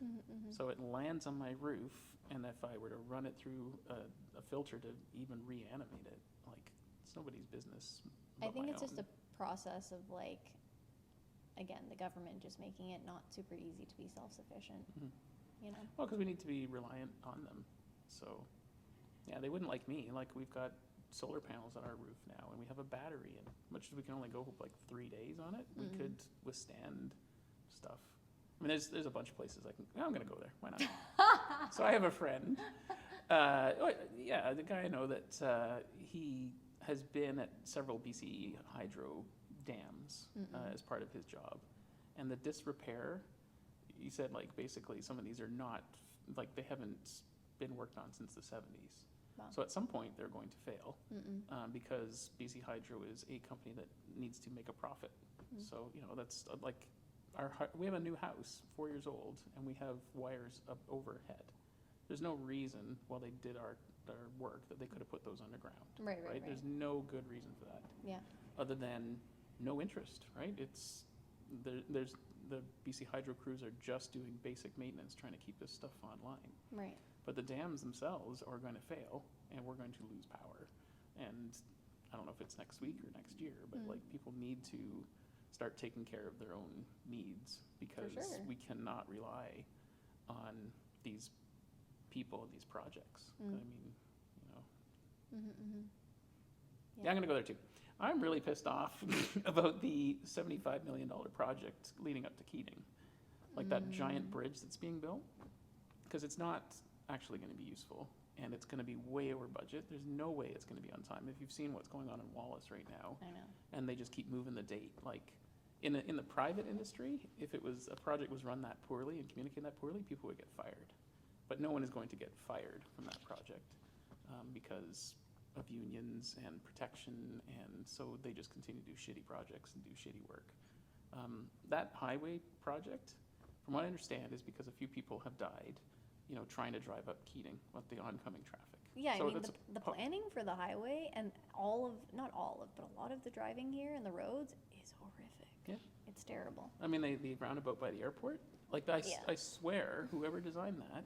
so it lands on my roof, and if I were to run it through a filter to even reanimate it, like, it's nobody's business. I think it's just a process of, like, again, the government just making it not super easy to be self-sufficient, you know? Well, because we need to be reliant on them. So, they wouldn't like me. Like, we've got solar panels on our roof now, and we have a battery, and much as we can only go like 3 days on it, we could withstand stuff. I mean, there's a bunch of places I'm going to go there. Why not? So I have a friend. The guy I know that he has been at several BC hydro dams as part of his job. And the disrepair, he said, like, basically some of these are not, like, they haven't been worked on since the 70s. Wow. So at some point they're going to fail Mm-mm. because BC Hydro is a company that needs to make a profit. So, you know, that's like we have a new house, 4 years old, and we have wires up overhead. There's no reason while they did our work that they could have put those underground. Right. There's no good reason for that. Yeah. Other than no interest, right? It's there's the BC Hydro crews are just doing basic maintenance, trying to keep this stuff online. Right. But the dams themselves are going to fail, and we're going to lose power. And I don't know if it's next week or next year, but like people need to start taking care of their own needs, because sure. we cannot rely on these people and these projects. I mean, you know. Yeah, I'm going to go there too. I'm really pissed off about the $75 million project leading up to Keating. Like that giant bridge that's being built, because it's not actually going to be useful, and it's going to be way over budget. There's no way it's going to be on time. If you've seen what's going on in Wallace right now, I know. and they just keep moving the date. Like in the private industry, if it was a project was run that poorly and communicated that poorly, people would get fired. But no one is going to get fired from that project because of unions and protection, and so they just continue to do shitty projects and do shitty work. That highway project, from what I understand, is because a few people have died, you know, trying to drive up Keating with the oncoming traffic. Yeah, So I mean, the planning for the highway and not all of, but a lot of the driving here and the roads is horrific. Yeah. It's terrible. I mean, the roundabout by the airport, like I swear, whoever designed that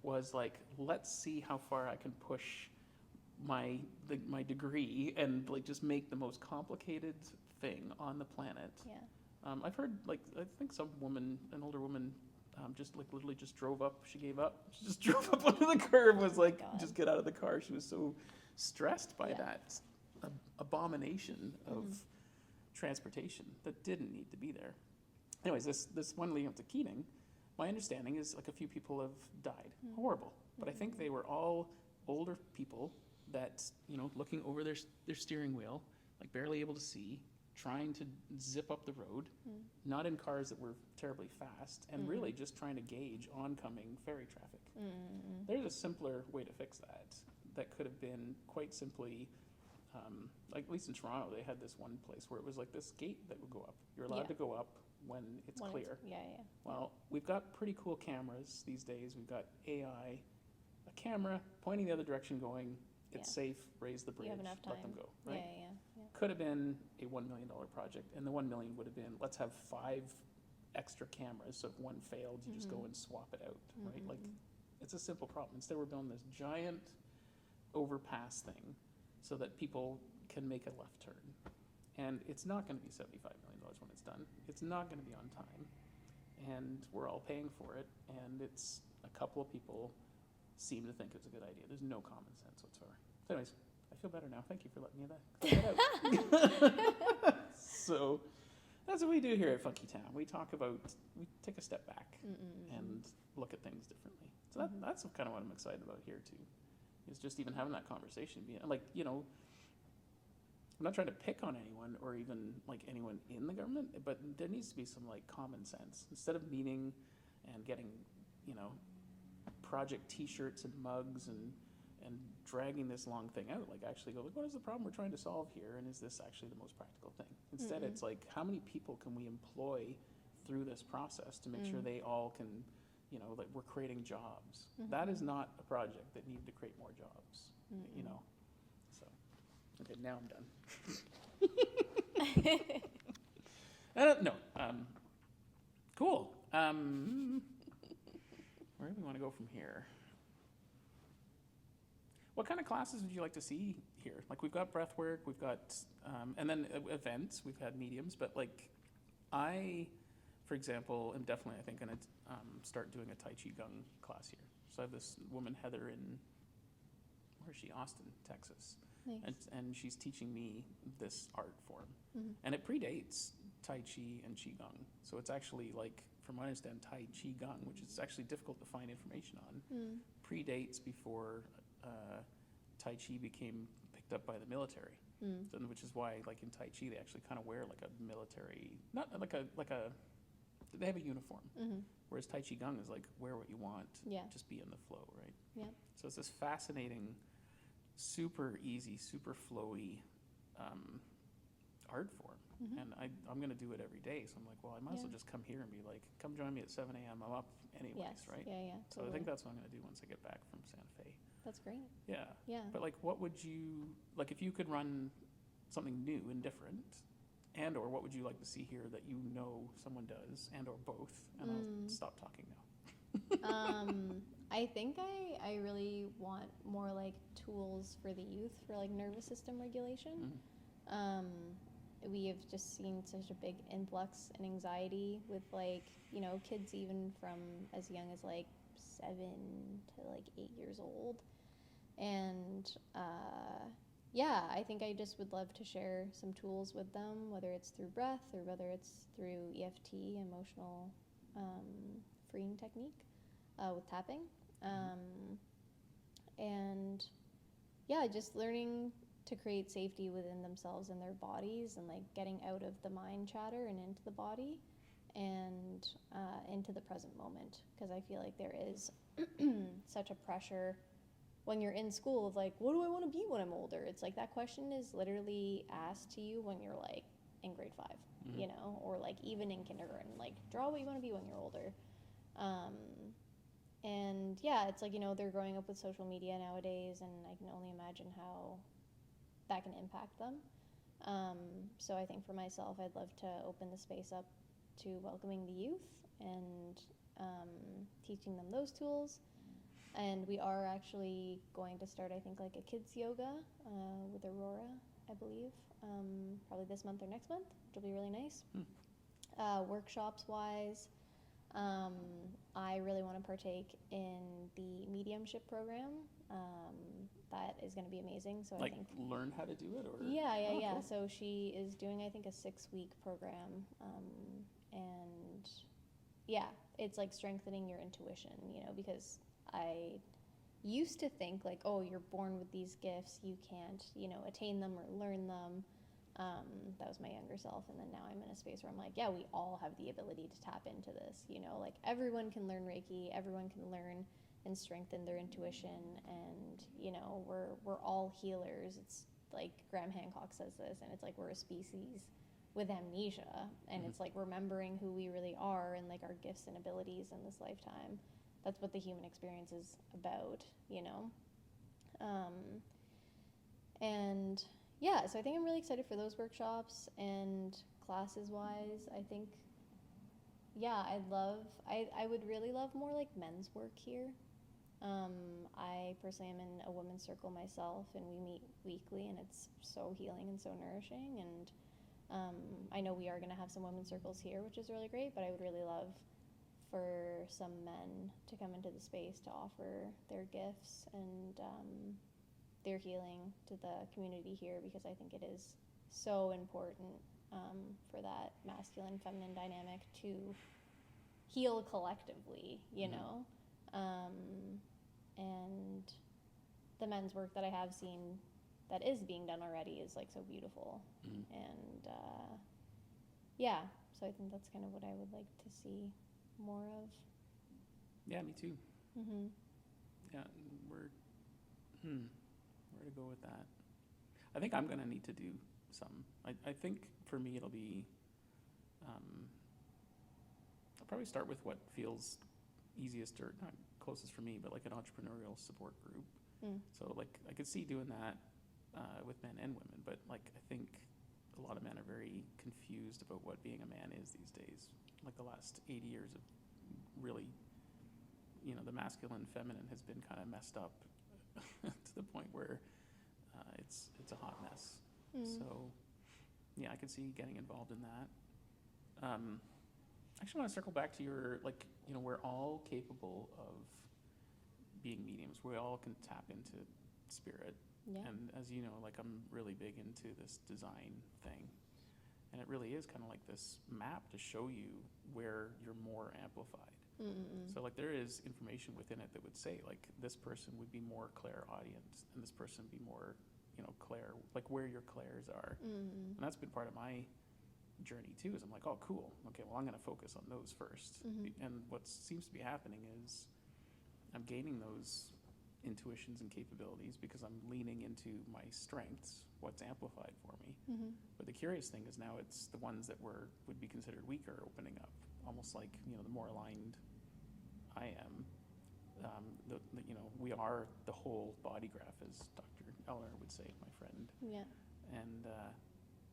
was like, let's see how far I can push my degree and like just make the most complicated thing on the planet. Yeah. I've heard, like, I think some woman, an older woman, just like literally just drove up. She gave up. She just drove up onto the curb. Was like, just get out of the car. She was so stressed by that abomination of transportation that didn't need to be there. Anyways, this one leading up to Keating, my understanding is like a few people have died. Horrible. But I think they were all older people that, you know, looking over their steering wheel, like barely able to see, trying to zip up the road, not in cars that were terribly fast, and really just trying to gauge oncoming ferry traffic. There's a simpler way to fix that. That could have been quite simply, like at least in Toronto, they had this one place where it was like this gate that would go up. You're allowed to go up when it's clear. Well, we've got pretty cool cameras these days. We've got AI, a camera pointing the other direction going, it's safe, raise the bridge, You have enough time. let them go, right? Yeah. Could have been a $1 million project, and the $1 million would have been, let's have 5 extra cameras, so if one failed, you just go and swap it out, right? Like, it's a simple problem. Instead, we're building this giant overpass thing so that people can make a left turn. And it's not going to be $75 million when it's done. It's not going to be on time, and we're all paying for it, and it's a couple of people seem to think it's a good idea. There's no common sense whatsoever. So anyways, I feel better now. Thank you for letting me that out. So that's what we do here at Fünketown. We take a step back and look at things differently. So that's kind of what I'm excited about here too, is just even having that conversation. Like, you know, I'm not trying to pick on anyone or even like anyone in the government, but there needs to be some like common sense. Instead of meeting and getting, you know, project T-shirts and mugs and dragging this long thing out, like actually go, like, what is the problem we're trying to solve here, and is this actually the most practical thing? Instead, it's like, how many people can we employ through this process to make sure they all can, you know, like we're creating jobs. That is not a project that needed to create more jobs, you know. So, okay, now I'm done. I don't know. Cool. Where do we want to go from here? What kind of classes would you like to see here? Like, we've got breathwork, we've got, and then events, we've had mediums, but like, I, for example, am definitely, I think, going to start doing a Tai Chi Gong class here. So I have this woman, Heather, in, where is she? Austin, Texas. Nice. And she's teaching me this art form. And it predates Tai Chi and Qigong. So it's actually like, from what I understand, Tai Chi Gong, which is actually difficult to find information on, predates before Tai Chi became picked up by the military. Which is why, like in Tai Chi, they actually kind of wear like a military, not like a, they have a uniform. Whereas Tai Chi Gung is like wear what you want, Yeah. just be in the flow, right? Yeah. So it's this fascinating, super easy, super flowy art form. Mm-hmm. And I'm going to do it every day. So I'm like, well, I might as well just come here and be like, come join me at 7 a.m. I'm up anyways, Yes. right? Yeah. So I think that's what I'm going to do once I get back from Santa Fe. That's great. Yeah. Yeah. But like, what would you, like if you could run something new and different, and or what would you like to see here that you know someone does, and or both? And I'll stop talking now. I think I really want more like tools for the youth for like nervous system regulation. We have just seen such a big influx in anxiety with like, you know, kids even from as young as like 7 to like 8 years old. And yeah, I think I just would love to share some tools with them, whether it's through breath or whether it's through EFT, emotional freeing technique with tapping. And yeah, just learning to create safety within themselves and their bodies, and like getting out of the mind chatter and into the body and into the present moment, because I feel like there is such a pressure when you're in school of like, what do I want to be when I'm older? It's like that question is literally asked to you when you're like in grade 5, you know, or like even in kindergarten, like draw what you want to be when you're older. And yeah, it's like, you know, they're growing up with social media nowadays, and I can only imagine how that can impact them. So I think for myself, I'd love to open the space up to welcoming the youth and teaching them those tools. And we are actually going to start, I think, like a kids yoga with Aurora, I believe, probably this month or next month, which will be really nice. Workshops-wise, I really want to partake in the mediumship program. That is going to be amazing. So like I think learn how to do it, or yeah. Cool. So she is doing, I think, a 6-week program, and yeah, it's like strengthening your intuition, you know, because I used to think like, oh, you're born with these gifts, you can't, you know, attain them or learn them. That was my younger self, and then now I'm in a space where I'm like, yeah, we all have the ability to tap into this, you know, like everyone can learn Reiki, everyone can learn and strengthen their intuition, and you know, we're all healers. It's like Graham Hancock says this, and it's like we're a species with amnesia, and it's like remembering who we really are and like our gifts and abilities in this lifetime. That's what the human experience is about, you know. And yeah, so I think I'm really excited for those workshops. And classes wise, I think, yeah, I would really love more like men's work here. I personally am in a women's circle myself, and we meet weekly, and it's so healing and so nourishing. And I know we are going to have some women's circles here, which is really great, but I would really love for some men to come into the space to offer their gifts and their healing to the community here, because I think it is so important for that masculine feminine dynamic to heal collectively, you know. And the men's work that I have seen that is being done already is like so beautiful. And yeah, so I think that's kind of what I would like to see more of. Yeah, me too. Yeah, where to go with that? I think I'm gonna need to do some. I think for me it'll be I'll probably start with what feels easiest, or not closest for me, but like an entrepreneurial support group. So like I could see doing that with men and women, but like I think a lot of men are very confused about what being a man is these days. Like the last 80 years of really, you know, the masculine feminine has been kind of messed up to the point where it's a hot mess. So yeah, I could see getting involved in that. I actually want to circle back to your, like, you know, we're all capable of being mediums. We all can tap into spirit. Yeah. And as you know, like I'm really big into this design thing. And it really is kind of like this map to show you where you're more amplified. So like there is information within it that would say like this person would be more clairaudient and this person would be more, you know, clair, like where your clairs are. And that's been part of my journey too. Is I'm like, oh, cool. Okay, well, I'm going to focus on those first. And what seems to be happening is I'm gaining those intuitions and capabilities because I'm leaning into my strengths, what's amplified for me. But the curious thing is now it's the ones that would be considered weaker opening up, almost like, the more aligned I am. We are the whole body graph, as Dr. Eller would say, my friend. Yeah. And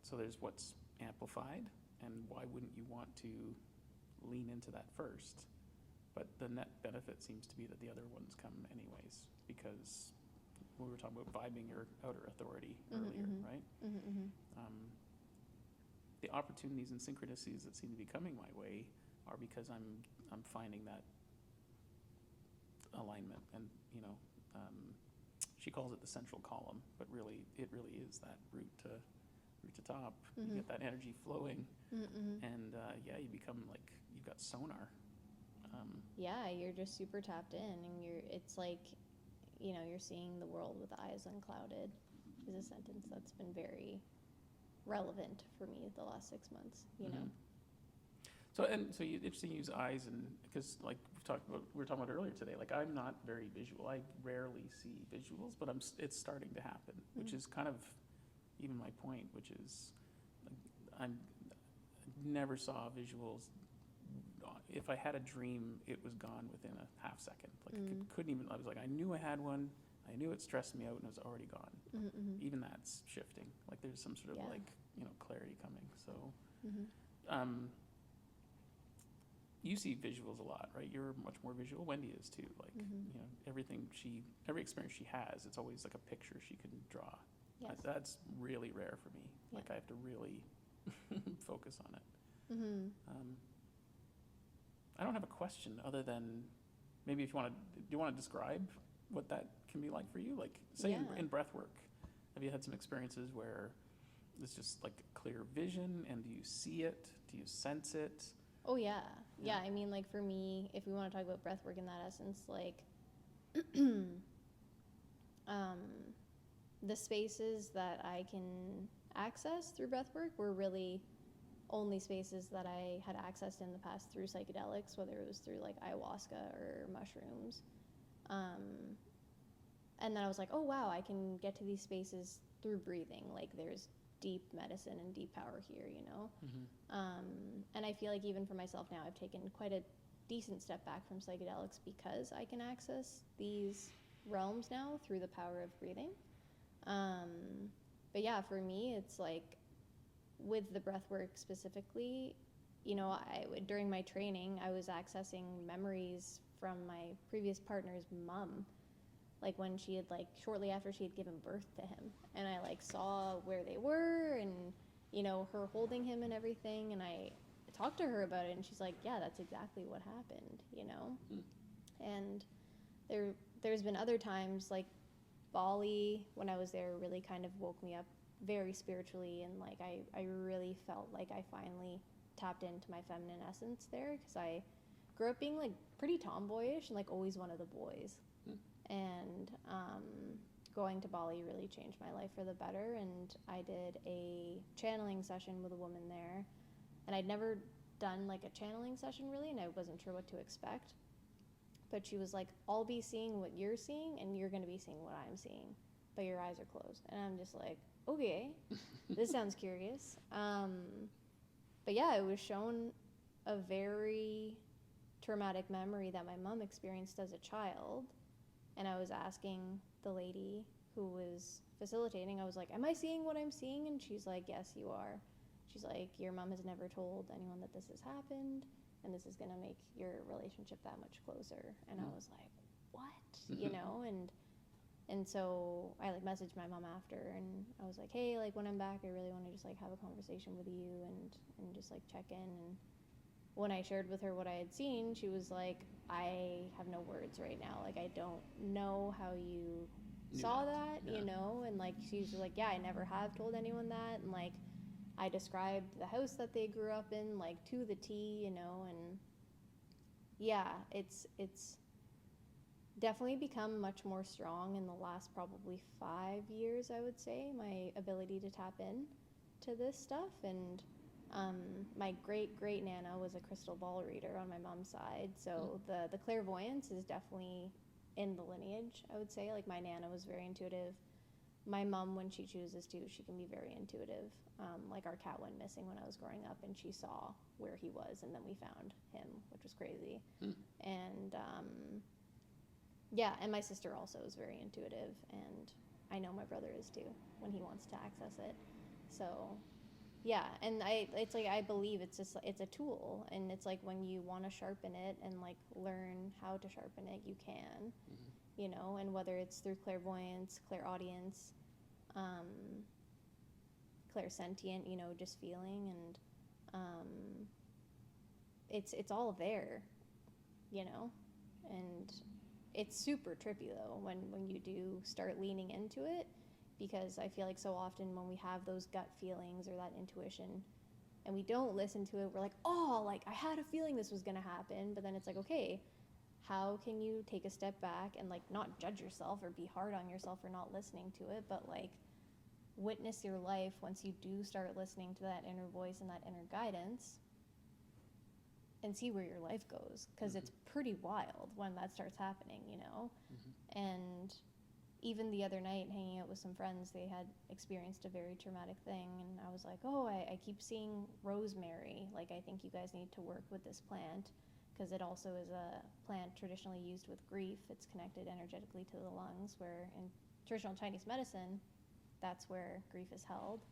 so there's what's amplified, and why wouldn't you want to lean into that first? But the net benefit seems to be that the other ones come anyways, because we were talking about vibing your outer authority earlier, right? The opportunities and synchronicities that seem to be coming my way are because I'm finding that alignment, and she calls it the central column, but really it really is that root to top. You get that energy flowing, and you become like you've got sonar. Yeah, you're just super tapped in, and it's like, you're seeing the world with eyes unclouded is a sentence that's been very relevant for me the last 6 months, So you interesting you use eyes, and because like we were talking about earlier today, like I'm not very visual. I rarely see visuals, but it's starting to happen, which is kind of even my point, which is I never saw visuals. If I had a dream, it was gone within a half second. Like couldn't even. I was like, I knew I had one. I knew it stressed me out, and it was already gone. Even that's shifting. Like there's some sort of clarity coming. So. You see visuals a lot, right? You're much more visual. Wendy is too. Like, every experience she has, it's always like a picture she can draw. Yes. That's really rare for me. Yeah. Like I have to really focus on it. I don't have a question other than maybe if you want to, do you want to describe what that can be like for you? Like say in breathwork, have you had some experiences where it's just like clear vision, and do you see it? Do you sense it? Oh, yeah. Yeah, I mean, like, for me, if we want to talk about breathwork in that essence, like, the spaces that I can access through breathwork were really only spaces that I had accessed in the past through psychedelics, whether it was through, like, ayahuasca or mushrooms. And then I was like, oh, wow, I can get to these spaces through breathing. Like, there's deep medicine and deep power here, and I feel like even for myself now, I've taken quite a decent step back from psychedelics because I can access these realms now through the power of breathing. But yeah, for me, it's like with the breath work specifically, during my training, I was accessing memories from my previous partner's mom, like when she had shortly after she had given birth to him, and I saw where they were, and her holding him and everything, and I talked to her about it, and she's like, yeah, that's exactly what happened, and there's been other times, like Bali, when I was there, really kind of woke me up very spiritually, and I really felt like I finally tapped into my feminine essence there, because I grew up being pretty tomboyish and always one of the boys. And going to Bali really changed my life for the better, and I did a channeling session with a woman there, and I'd never done a channeling session really, and I wasn't sure what to expect, but she was like, I'll be seeing what you're seeing, and you're going to be seeing what I'm seeing, but your eyes are closed. And I'm just like, okay, this sounds curious. But yeah, it was shown a very traumatic memory that my mom experienced as a child. And I was asking the lady who was facilitating, I was like, am I seeing what I'm seeing? And she's like, yes, you are. She's like, your mom has never told anyone that this has happened, and this is going to make your relationship that much closer. And I was like, what? And so I messaged my mom after, and I was like, hey, when I'm back, I really want to just have a conversation with you and just check in. And when I shared with her what I had seen, she was like, I have no words right now. I don't know how you saw that, yeah. And she was like, yeah, I never have told anyone that. And I described the house that they grew up in, to the T, and yeah, it's definitely become much more strong in the last probably 5 years, I would say, my ability to tap in to this stuff. And My great nana was a crystal ball reader on my mom's side, so the clairvoyance is definitely in the lineage, I would say. Like, my nana was very intuitive. My mom, when she chooses to, she can be very intuitive. Like, our cat went missing when I was growing up, and she saw where he was, and then we found him, which was crazy. And yeah, and my sister also is very intuitive, and I know my brother is too when he wants to access it. So yeah, and it's like, I believe it's a tool, and it's like, when you want to sharpen it and like learn how to sharpen it, you can, you know, and whether it's through clairvoyance, clairaudience, clairsentient, you know, just feeling, and it's all there, you know, and it's super trippy though when you do start leaning into it, because I feel like so often when we have those gut feelings or that intuition and we don't listen to it, we're like, oh, like, I had a feeling this was going to happen. But then it's like, okay, how can you take a step back and like not judge yourself or be hard on yourself for not listening to it, but like witness your life once you do start listening to that inner voice and that inner guidance, and see where your life goes, because it's pretty wild when that starts happening, you know. And even the other night, hanging out with some friends, they had experienced a very traumatic thing, and I was like, oh, I keep seeing rosemary, like, I think you guys need to work with this plant, because it also is a plant traditionally used with grief. It's connected energetically to the lungs, where in traditional Chinese medicine, that's where grief is held.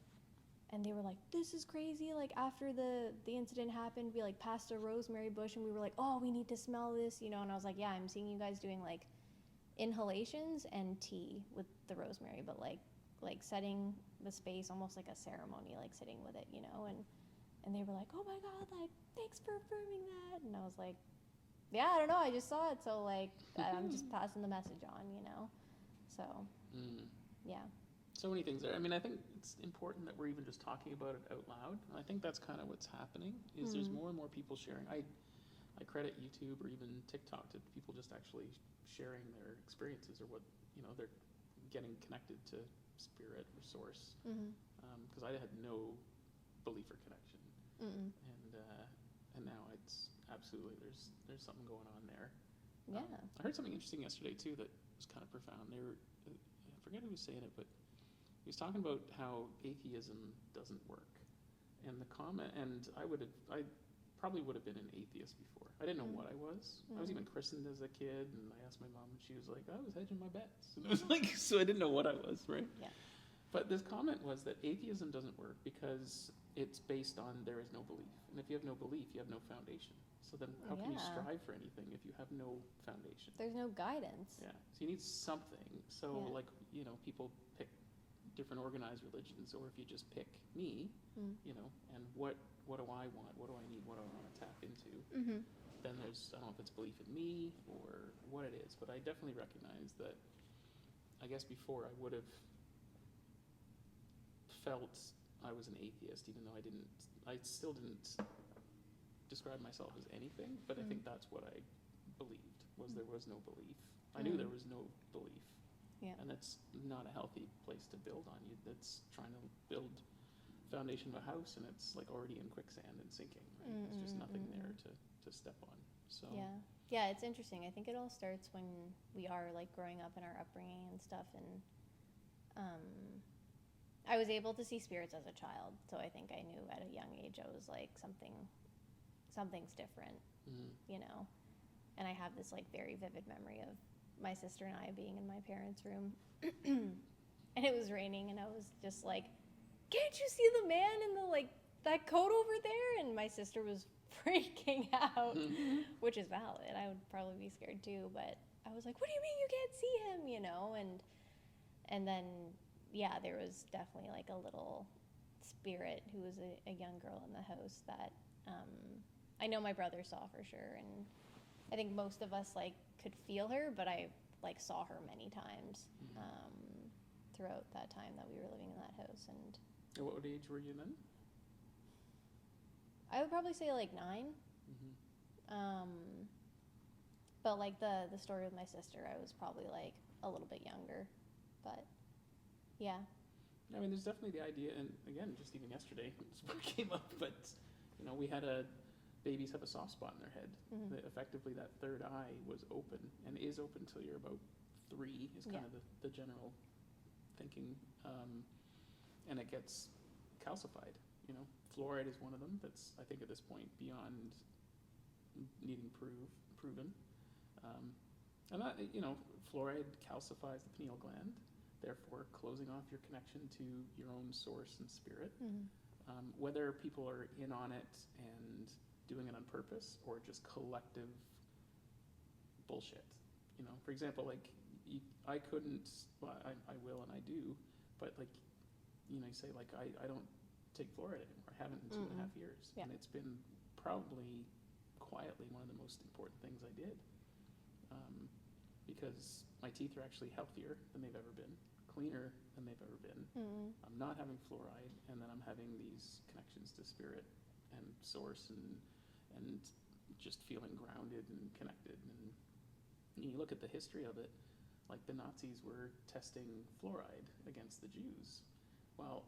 And they were like, this is crazy. Like, after the incident happened, we like passed a rosemary bush, and we were like, oh, we need to smell this, you know. And I was like, yeah, I'm seeing you guys doing like inhalations and tea with the rosemary, but like setting the space almost like a ceremony, like sitting with it, you know. And they were like, oh my god, like, thanks for affirming that. And I was like, yeah, I don't know, I just saw it, so like I'm just passing the message on, you know. So yeah. So many things there. I mean, I think it's important that we're even just talking about it out loud. And I think that's kind of what's happening, is there's more and more people sharing. I credit YouTube or even TikTok to people just actually sharing their experiences, or what, you know, they're getting connected to spirit or source. Because I had no belief or connection. And now it's absolutely, there's something going on there. Yeah. I heard something interesting yesterday too that was kind of profound. I forget who was saying it, but he was talking about how atheism doesn't work. And the comment, and I probably would have been an atheist before. I didn't know what I was. I was even christened as a kid, and I asked my mom, and she was like, I was hedging my bets. And I was like, so I didn't know what I was, right? Yeah. But this comment was that atheism doesn't work because it's based on there is no belief. And if you have no belief, you have no foundation. So then how can you strive for anything if you have no foundation? There's no guidance. Yeah. So you need something. So like, you know, people pick different organized religions, or if you just pick me, you know, and what do I want? What do I need? What do I want to tap into? Then there's, I don't know if it's belief in me or what it is, but I definitely recognize that, I guess before I would have felt I was an atheist, even though I still didn't describe myself as anything, but I think that's what I believed, was there was no belief. I knew there was no belief. Yeah. And that's not a healthy place to build on. That's trying to build foundation of a house, and it's like already in quicksand and sinking, right? There's just nothing there to step on. So yeah, it's interesting. I think it all starts when we are like growing up in our upbringing and stuff, and I was able to see spirits as a child, so I think I knew at a young age I was like, something's different, you know. And I have this like very vivid memory of my sister and I being in my parents' room, and it was raining, and I was just like, can't you see the man in the like that coat over there? And my sister was freaking out, which is valid. I would probably be scared too, but I was like, what do you mean you can't see him, you know? And then yeah, there was definitely like a little spirit who was a young girl in the house that I know my brother saw for sure, and I think most of us like could feel her, but I like saw her many times throughout that time that we were living in that house. And what age were you then? I would probably say like 9. But like the story with my sister, I was probably like a little bit younger, but yeah. I mean, there's definitely the idea, and again, just even yesterday, it came up, but, you know, we had babies have a soft spot in their head. Mm-hmm. That effectively, that third eye was open and is open till you're about 3 is kind of the general thinking. And it gets calcified, you know. Fluoride is one of them that's, I think at this point, beyond needing proven. And that, you know, fluoride calcifies the pineal gland, therefore closing off your connection to your own source and spirit. Mm-hmm. Whether people are in on it and doing it on purpose or just collective bullshit. You know, for example, like I couldn't, well, I will and I do, but like, you know, you say like I don't take fluoride anymore. I haven't in 2.5 years. Yeah. And it's been probably quietly one of the most important things I did. Because my teeth are actually healthier than they've ever been, cleaner than they've ever been. Mm-hmm. I'm not having fluoride, and then I'm having these connections to spirit and source and just feeling grounded and connected. And you look at the history of it, like the Nazis were testing fluoride against the Jews. Well,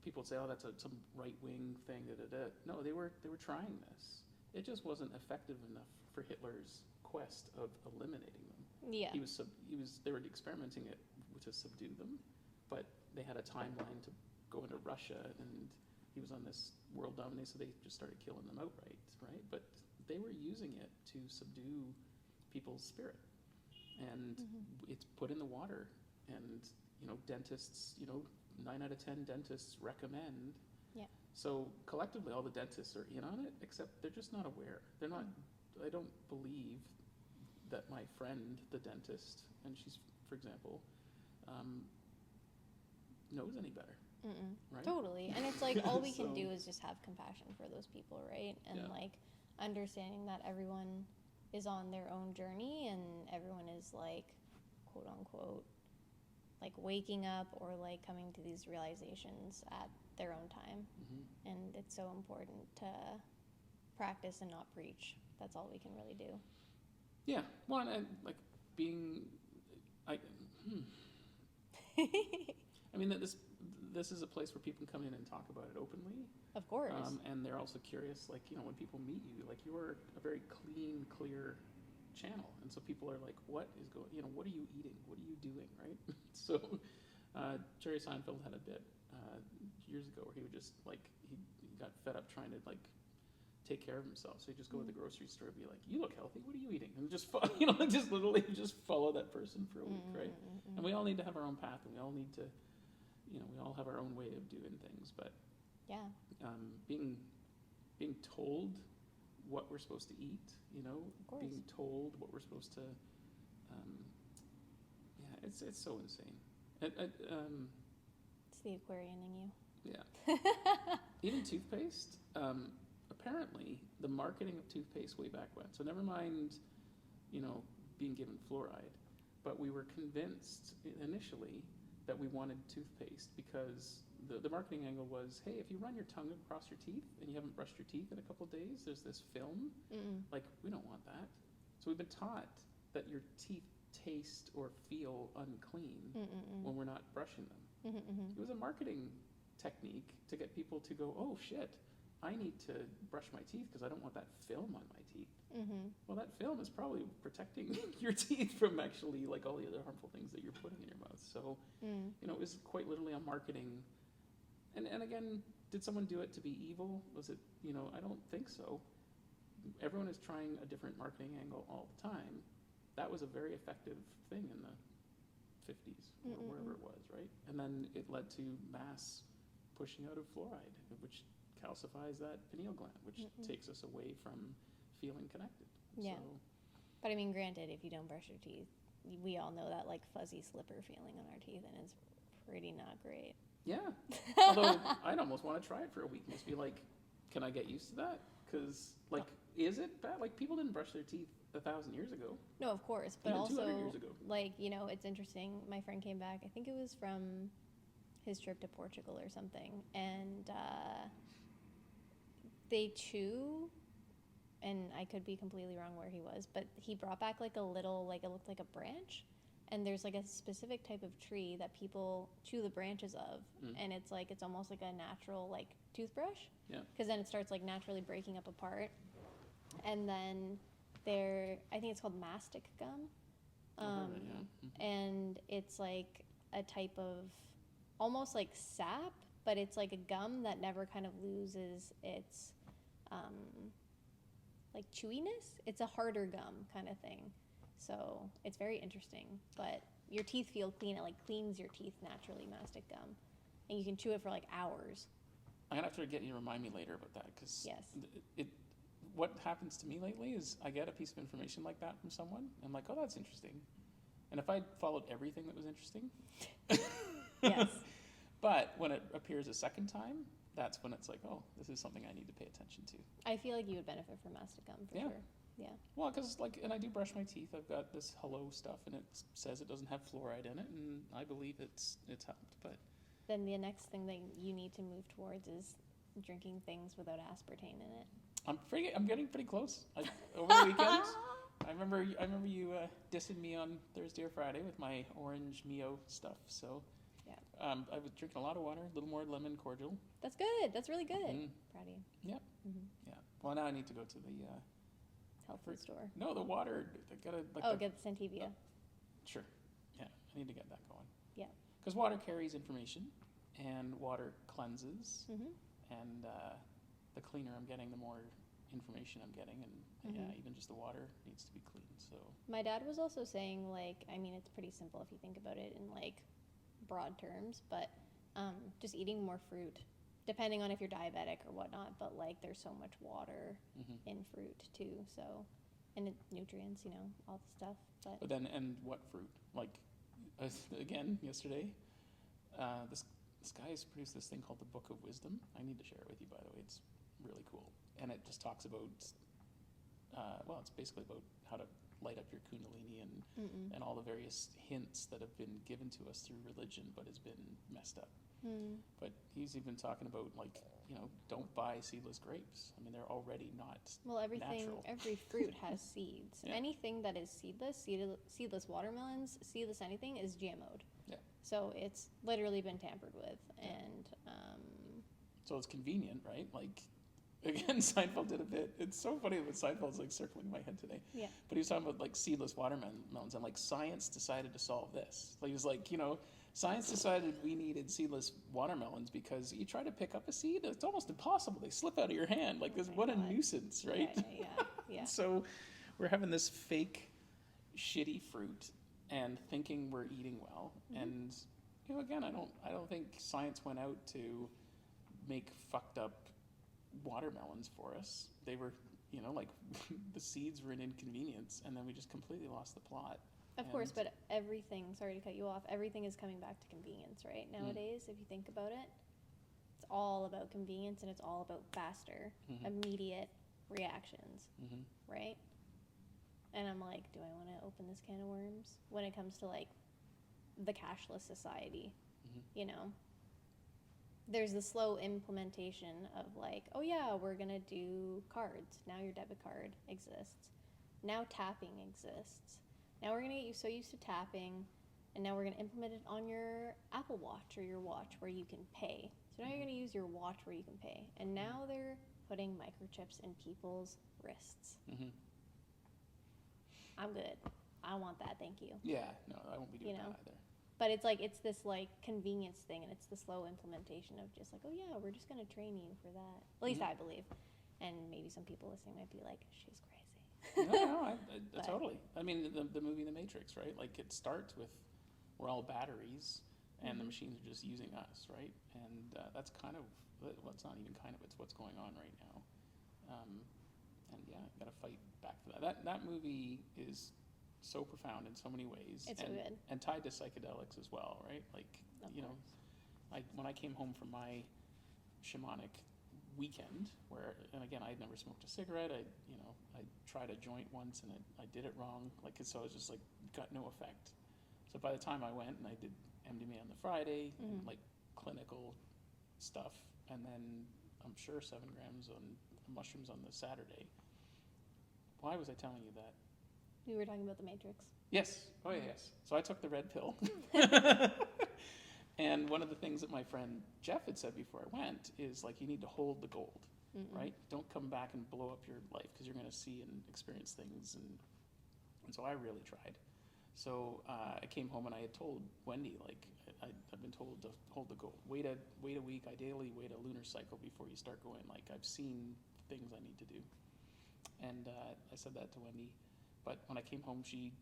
people say, oh, that's some right-wing thing, da-da-da. No, they were trying this. It just wasn't effective enough for Hitler's quest of eliminating them. Yeah. They were experimenting it to subdue them, but they had a timeline to go into Russia, and he was on this world domination, so they just started killing them outright, right? But they were using it to subdue people's spirit, and it's put in the water. And you know, dentists, you know, 9 out of 10 dentists recommend. Yeah. So collectively, all the dentists are in on it, except they're just not aware. They're not. I don't believe that my friend, the dentist, and she's, for example, knows any better. Right? Totally. And it's like all we can So- do is just have compassion for those people, right? And Yeah. like understanding that everyone is on their own journey and everyone is like, quote unquote, like waking up or like coming to these realizations at their own time. Mhm. And it's so important to practice and not preach. That's all we can really do. Yeah. Well, and like being, I mean that this is a place where people can come in and talk about it openly. Of course. And they're also curious, like, you know, when people meet you, like you're a very clean, clear channel. And so people are like, what is going, you know, what are you eating? What are you doing, right? So Jerry Seinfeld had a bit years ago where he would just like, he got fed up trying to like take care of himself. So he'd just go to the grocery store and be like, you look healthy, what are you eating? And just, you know, just literally just follow that person for a week, right? And we all need to have our own path, and we all need to, you know, we all have our own way of doing things, but Yeah. being told what we're supposed to eat, you know, Of course. being told what we're supposed to, yeah, it's so insane. It's the Aquarian in you. Yeah. Even toothpaste, apparently the marketing of toothpaste way back when, so never mind, you know, being given fluoride, but we were convinced initially that we wanted toothpaste because the marketing angle was, hey, if you run your tongue across your teeth and you haven't brushed your teeth in a couple of days, there's this film. Like, we don't want that. So we've been taught that your teeth taste or feel unclean when we're not brushing them. It was a marketing technique to get people to go, oh shit, I need to brush my teeth because I don't want that film on my teeth. Well, that film is probably protecting your teeth from actually like all the other harmful things that you're putting in your mouth. So, you know, it was quite literally a marketing. And again, did someone do it to be evil? Was it, you know, I don't think so. Everyone is trying a different marketing angle all the time. That was a very effective thing in the 50s or wherever it was, right? And then it led to mass pushing out of fluoride, which calcifies that pineal gland, which takes us away from feeling connected. Yeah. So, But I mean, granted, if you don't brush your teeth, we all know that like fuzzy slipper feeling on our teeth, and it's pretty not great. yeah. Although I'd almost want to try it for a week and just be like, can I get used to that? Because, like, is it bad? Like, people didn't brush their teeth 1,000 years ago. No, of course, but Even also 200 years ago. like, you know, it's interesting. My friend came back. I think it was from his trip to Portugal or something, and they chew. And I could be completely wrong where he was, but he brought back like a little, like it looked like a branch, And there's like a specific type of tree that people chew the branches of, and it's like it's almost like a natural like toothbrush. Yeah. Because then it starts like naturally breaking up apart, and then I think it's called mastic gum, and it's like a type of almost like sap, but it's like a gum that never kind of loses its like chewiness. It's a harder gum kind of thing. So it's very interesting, but your teeth feel clean. It like cleans your teeth naturally, mastic gum, and you can chew it for like hours. I'm gonna have to get you to remind me later about that, because Yes. What happens to me lately is I get a piece of information like that from someone, and I'm like, oh, that's interesting. And if I followed everything that was interesting, Yes. But when it appears a second time, that's when it's like, oh, this is something I need to pay attention to. I feel like you would benefit from mastic gum for sure. Yeah. Well, because and I do brush my teeth. I've got this Hello stuff, and it says it doesn't have fluoride in it, and I believe it's helped. But then the next thing that you need to move towards is drinking things without aspartame in it. I'm getting pretty close. Over the weekend, I remember you dissing me on Thursday or Friday with my orange Mio stuff. So yeah, I was drinking a lot of water, a little more lemon cordial. That's good. That's really good. Proud of you. Yeah. Yeah. Well, now I need to go to the health food store. No, the water. I gotta get the Centivia. Sure. Yeah, I need to get that going. Yeah. Because water carries information, and water cleanses, and the cleaner I'm getting, the more information I'm getting, and yeah, even just the water needs to be clean. So my dad was also saying, like, I mean, it's pretty simple if you think about it in like broad terms, but just eating more fruit, depending on if you're diabetic or whatnot. But like, there's so much water in fruit too, so and nutrients, you know, all the stuff. But then, and what fruit? Like, again, yesterday, this guy's produced this thing called the Book of Wisdom. I need to share it with you, by the way. It's really cool. And it just talks about, it's basically about how to light up your kundalini and all the various hints that have been given to us through religion, but has been messed up. But he's even talking about, like, you know, don't buy seedless grapes. I mean, they're already not natural. Every fruit has seeds. Yeah. Anything that is seedless watermelons, seedless anything is GMO'd. Yeah. So it's literally been tampered with, and so it's convenient, right? Like, again, Seinfeld did a bit. It's so funny that Seinfeld's like circling my head today. Yeah. But he was talking about like seedless watermelons, and like science decided to solve this. Like, he was like, you know, science decided we needed seedless watermelons because you try to pick up a seed, it's almost impossible. They slip out of your hand. Like, what a nuisance, right? Yeah. So we're having this fake, shitty fruit and thinking we're eating well. And, you know, again, I don't think science went out to make fucked up watermelons for us. They were, you know, like, the seeds were an inconvenience, and then we just completely lost the plot. Of course, but everything, sorry to cut you off, everything is coming back to convenience, right? Nowadays, if you think about it, it's all about convenience, and it's all about faster, immediate reactions, right? And I'm like, do I want to open this can of worms when it comes to, like, the cashless society, you know? There's the slow implementation of, like, oh yeah, we're going to do cards. Now your debit card exists. Now tapping exists. Now we're going to get you so used to tapping, and now we're going to implement it on your Apple Watch or your watch where you can pay. So now you're going to use your watch where you can pay. And now they're putting microchips in people's wrists. I'm good. I want that, thank you. Yeah, no, I won't be doing that either. But it's like, it's this like convenience thing, and it's the slow implementation of just like, oh yeah, we're just going to train you for that. At least I believe. And maybe some people listening might be like, she's crazy. No, totally. I mean, the movie The Matrix, right? Like, it starts with, we're all batteries, and the machines are just using us, right? And that's kind of, well, it's not even kind of, it's what's going on right now. And yeah, got to fight back for that. That movie is so profound in so many ways. It's so good. And tied to psychedelics as well, right? Like, when I came home from my shamanic weekend, where, and again, I'd never smoked a cigarette. I tried a joint once, and I did it wrong. Like, so it was just like, got no effect. So by the time I went and I did MDMA on the Friday, and like clinical stuff, and then I'm sure 7 grams on mushrooms on the Saturday. Why was I telling you that? We were talking about the Matrix. Yes. Oh, yeah, yes. So I took the red pill. And one of the things that my friend Jeff had said before I went is, like, you need to hold the gold, right? Don't come back and blow up your life, because you're going to see and experience things. And so I really tried. So I came home and I had told Wendy, like, I've been told to hold the gold. Wait a week, ideally wait a lunar cycle before you start going. Like, I've seen things I need to do. And I said that to Wendy. But when I came home, she,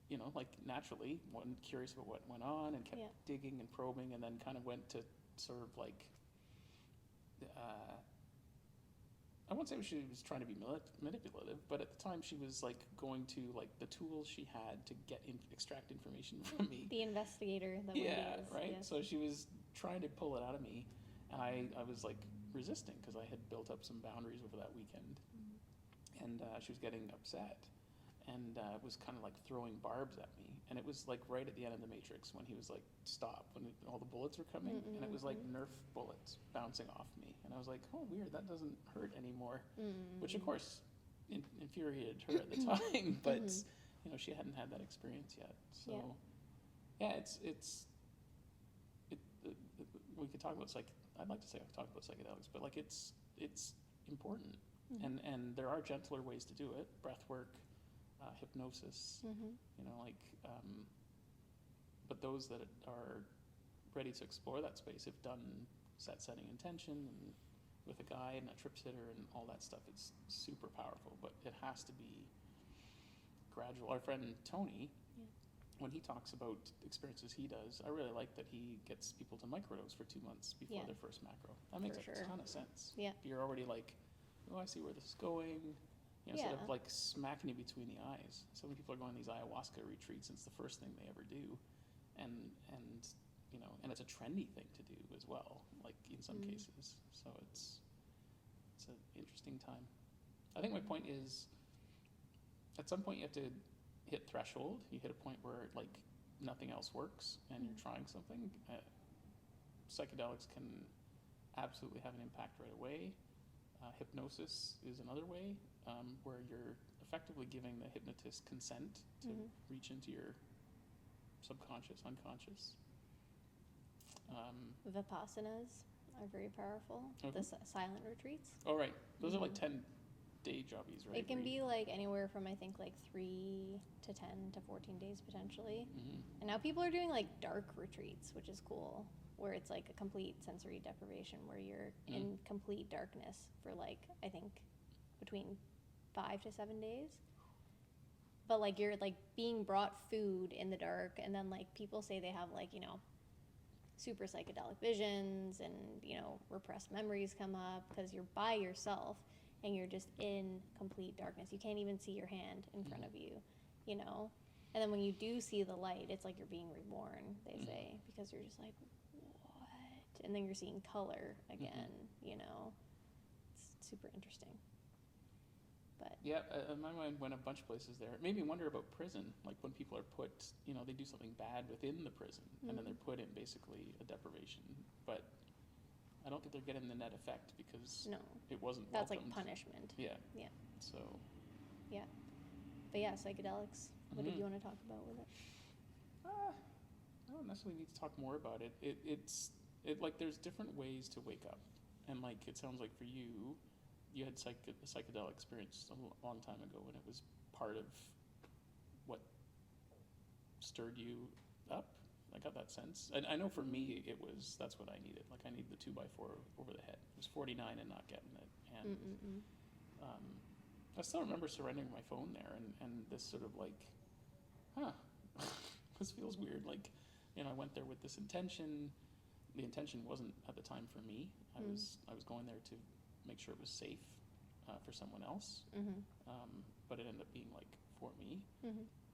you know, like, naturally, one curious about what went on and kept digging and probing, and then kind of went to sort of like, I won't say she was trying to be manipulative, but at the time she was like going to like the tools she had to extract information from me. The investigator that Wendy is. Right? Yes. So she was trying to pull it out of me, and I was like resisting, because I had built up some boundaries over that weekend. And she was getting upset, and was kind of like throwing barbs at me. And it was like right at the end of the Matrix, when he was like, stop, when all the bullets were coming. And it was like Nerf bullets bouncing off me. And I was like, oh, weird, that doesn't hurt anymore. Which, of course, infuriated her at the time. But, you know, she hadn't had that experience yet. So, yeah, we could talk about I'd like to say I've talked about psychedelics, but like it's important. And there are gentler ways to do it. Breathwork, hypnosis, you know, like, but those that are ready to explore that space have done setting intention and with a guide and a trip sitter and all that stuff. It's super powerful, but it has to be gradual. Our friend Tony, when he talks about experiences he does, I really like that he gets people to microdose for 2 months before their first macro. That makes a ton of sense. Yeah. If you're already like, oh, I see where this is going. You know, instead of like smacking you between the eyes. So many people are going on these ayahuasca retreats, and it's the first thing they ever do. And you know, and it's a trendy thing to do as well, like in some cases. So it's an interesting time. I think my point is, at some point you have to hit threshold. You hit a point where like nothing else works, and you're trying something. Psychedelics can absolutely have an impact right away. Hypnosis is another way, where you're effectively giving the hypnotist consent to reach into your subconscious, unconscious. Vipassanas are very powerful. The silent retreats. Oh, right. Those are like 10-day jobbies, right? It can be like anywhere from, I think, like 3 to 10 to 14 days potentially. And now people are doing like dark retreats, which is cool, where it's like a complete sensory deprivation, where you're in complete darkness for like, I think, between 5 to 7 days. But like you're like being brought food in the dark, and then like people say they have like, you know, super psychedelic visions, and, you know, repressed memories come up because you're by yourself and you're just in complete darkness. You can't even see your hand in front of you, you know? And then when you do see the light, it's like you're being reborn, they say, because you're just like, what? And then you're seeing color again, you know? It's super interesting. But yeah, my mind went a bunch of places there. It made me wonder about prison, like when people are put, you know, they do something bad within the prison, and then they're put in basically a deprivation. But I don't think they're getting the net effect, because it wasn't that's welcomed. like punishment. Yeah. So. Yeah. But yeah, psychedelics. What did you want to talk about with it? I don't necessarily need to talk more about it. It's like there's different ways to wake up, and like it sounds like for you, you had a psychedelic experience a long time ago, and it was part of what stirred you up. I got that sense. And I know for me, that's what I needed. Like, I needed the 2x4 over the head. It was 49 and not getting it. And I still remember surrendering my phone there, and this sort of like, this feels weird. Like, you know, I went there with this intention. The intention wasn't at the time for me. I was going there to make sure it was safe for someone else, but it ended up being like for me.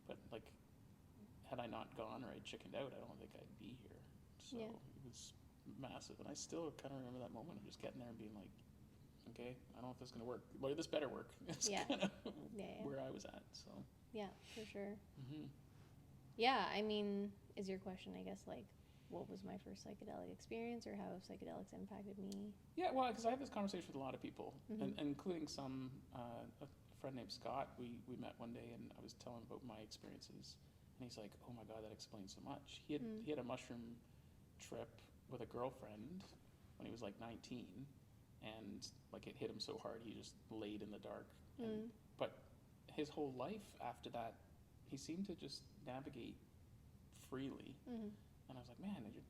But like, had I not gone, or I chickened out, I don't think I'd be here. So it was massive, and I still kind of remember that moment of just getting there and being like, okay, I don't know if this is gonna work, but this better work. It's kind of where I was at. So yeah, for sure. Yeah, I mean, is your question, I guess, like, what was my first psychedelic experience, or how psychedelics impacted me? Yeah, well, because I have this conversation with a lot of people, and including some, a friend named Scott. We met one day, and I was telling him about my experiences, and he's like, "Oh my God, that explains so much." He had a mushroom trip with a girlfriend when he was like 19, and like it hit him so hard he just laid in the dark. But his whole life after that, he seemed to just navigate freely. And I was like, man, you're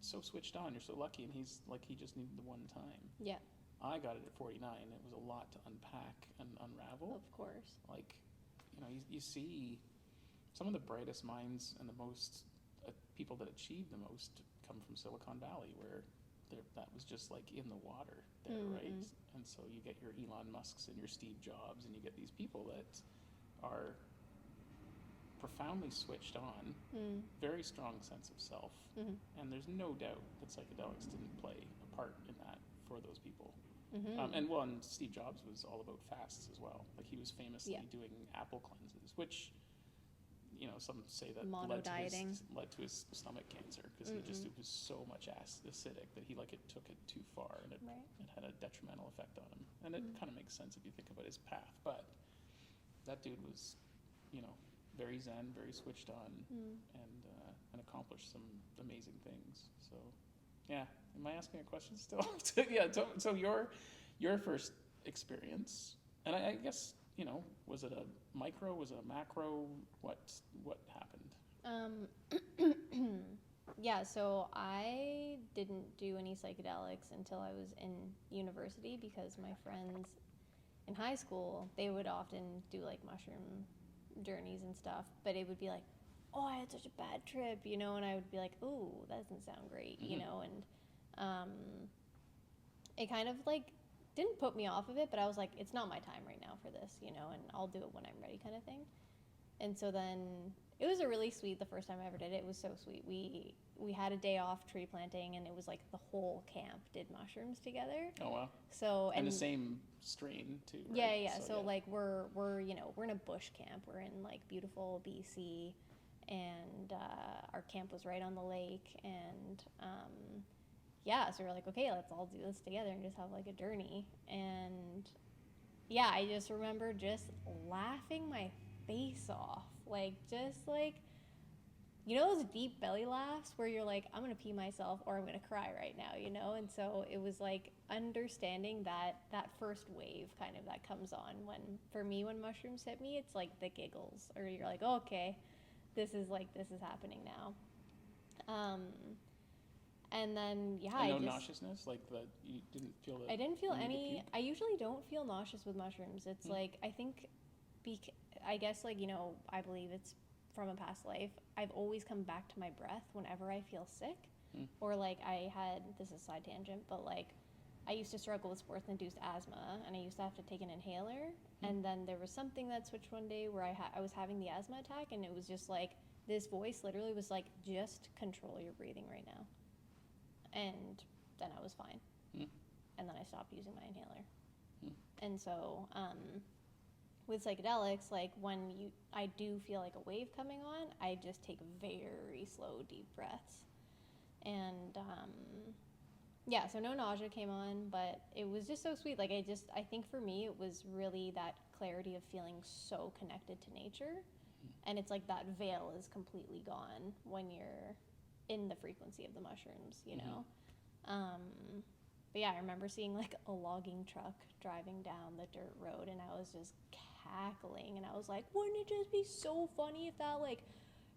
so switched on. You're so lucky. And he's like, he just needed the one time. Yeah. I got it at 49. It was a lot to unpack and unravel. Of course. Like, you see some of the brightest minds and the most people that achieve the most come from Silicon Valley, where that was just like in the water there, right? And so you get your Elon Musks and your Steve Jobs, and you get these people that are profoundly switched on, very strong sense of self, and there's no doubt that psychedelics didn't play a part in that for those people. And Steve Jobs was all about fasts as well. Like he was famously doing apple cleanses, which some say that led to his stomach cancer, because it was so much acidic that it took it too far, and it had a detrimental effect on him. And it kind of makes sense if you think about his path. But that dude was, very zen, very switched on, and accomplished some amazing things. So, yeah. Am I asking a question still? Yeah. So your first experience, and I guess was it a micro? Was it a macro? What happened? Yeah. So I didn't do any psychedelics until I was in university, because my friends in high school, they would often do like mushroom journeys and stuff, but it would be like, oh, I had such a bad trip, and I would be like, oh, that doesn't sound great, and it kind of like didn't put me off of it, but I was like, it's not my time right now for this, and I'll do it when I'm ready, kind of thing. And so then it was a really sweet, the first time I ever did it. It was so sweet. We had a day off tree planting, and it was like the whole camp did mushrooms together. Oh wow. So and the same strain too, right? Yeah. So like we're in a bush camp. We're in like beautiful BC, and our camp was right on the lake, and so we're like, okay, let's all do this together and just have like a journey. And yeah, I just remember just laughing my face off, those deep belly laughs where you're like, I'm gonna pee myself or I'm gonna cry right now, and so it was like understanding that first wave kind of that comes on when mushrooms hit me. It's like the giggles, or you're like, oh, okay, this is happening now. And then nauseousness, like that you didn't feel that. I didn't feel any. I usually don't feel nauseous with mushrooms. It's like, I think, I guess I believe it's from a past life. I've always come back to my breath whenever I feel sick, or like this is a side tangent, but like I used to struggle with sports-induced asthma, and I used to have to take an inhaler, and then there was something that switched one day where I was having the asthma attack, and it was just like this voice literally was like, just control your breathing right now. And then I was fine. And then I stopped using my inhaler. And so with psychedelics, like when I do feel like a wave coming on, I just take very slow, deep breaths. And so no nausea came on, but it was just so sweet. Like I think for me, it was really that clarity of feeling so connected to nature. And it's like that veil is completely gone when you're in the frequency of the mushrooms, But yeah, I remember seeing like a logging truck driving down the dirt road, and I was just cackling, and I was like, wouldn't it just be so funny if that like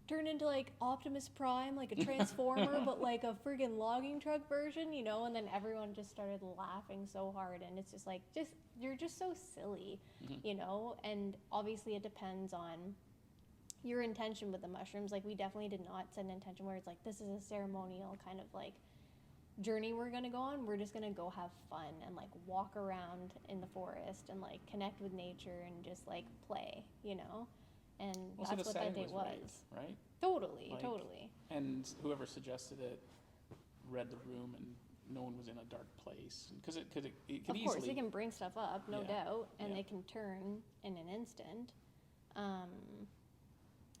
turned into like Optimus Prime, like a transformer, but like a friggin' logging truck version, And then everyone just started laughing so hard, and it's just like, you're just so silly, And obviously it depends on your intention with the mushrooms. Like we definitely did not set an intention where it's like, this is a ceremonial kind of like journey we're gonna go on. We're just gonna go have fun and like walk around in the forest and like connect with nature and just like play, And also that's what that day was. Right? Totally. And whoever suggested it read the room, and no one was in a dark place, because it could of easily. Of course, they can bring stuff up, no doubt, and they can turn in an instant.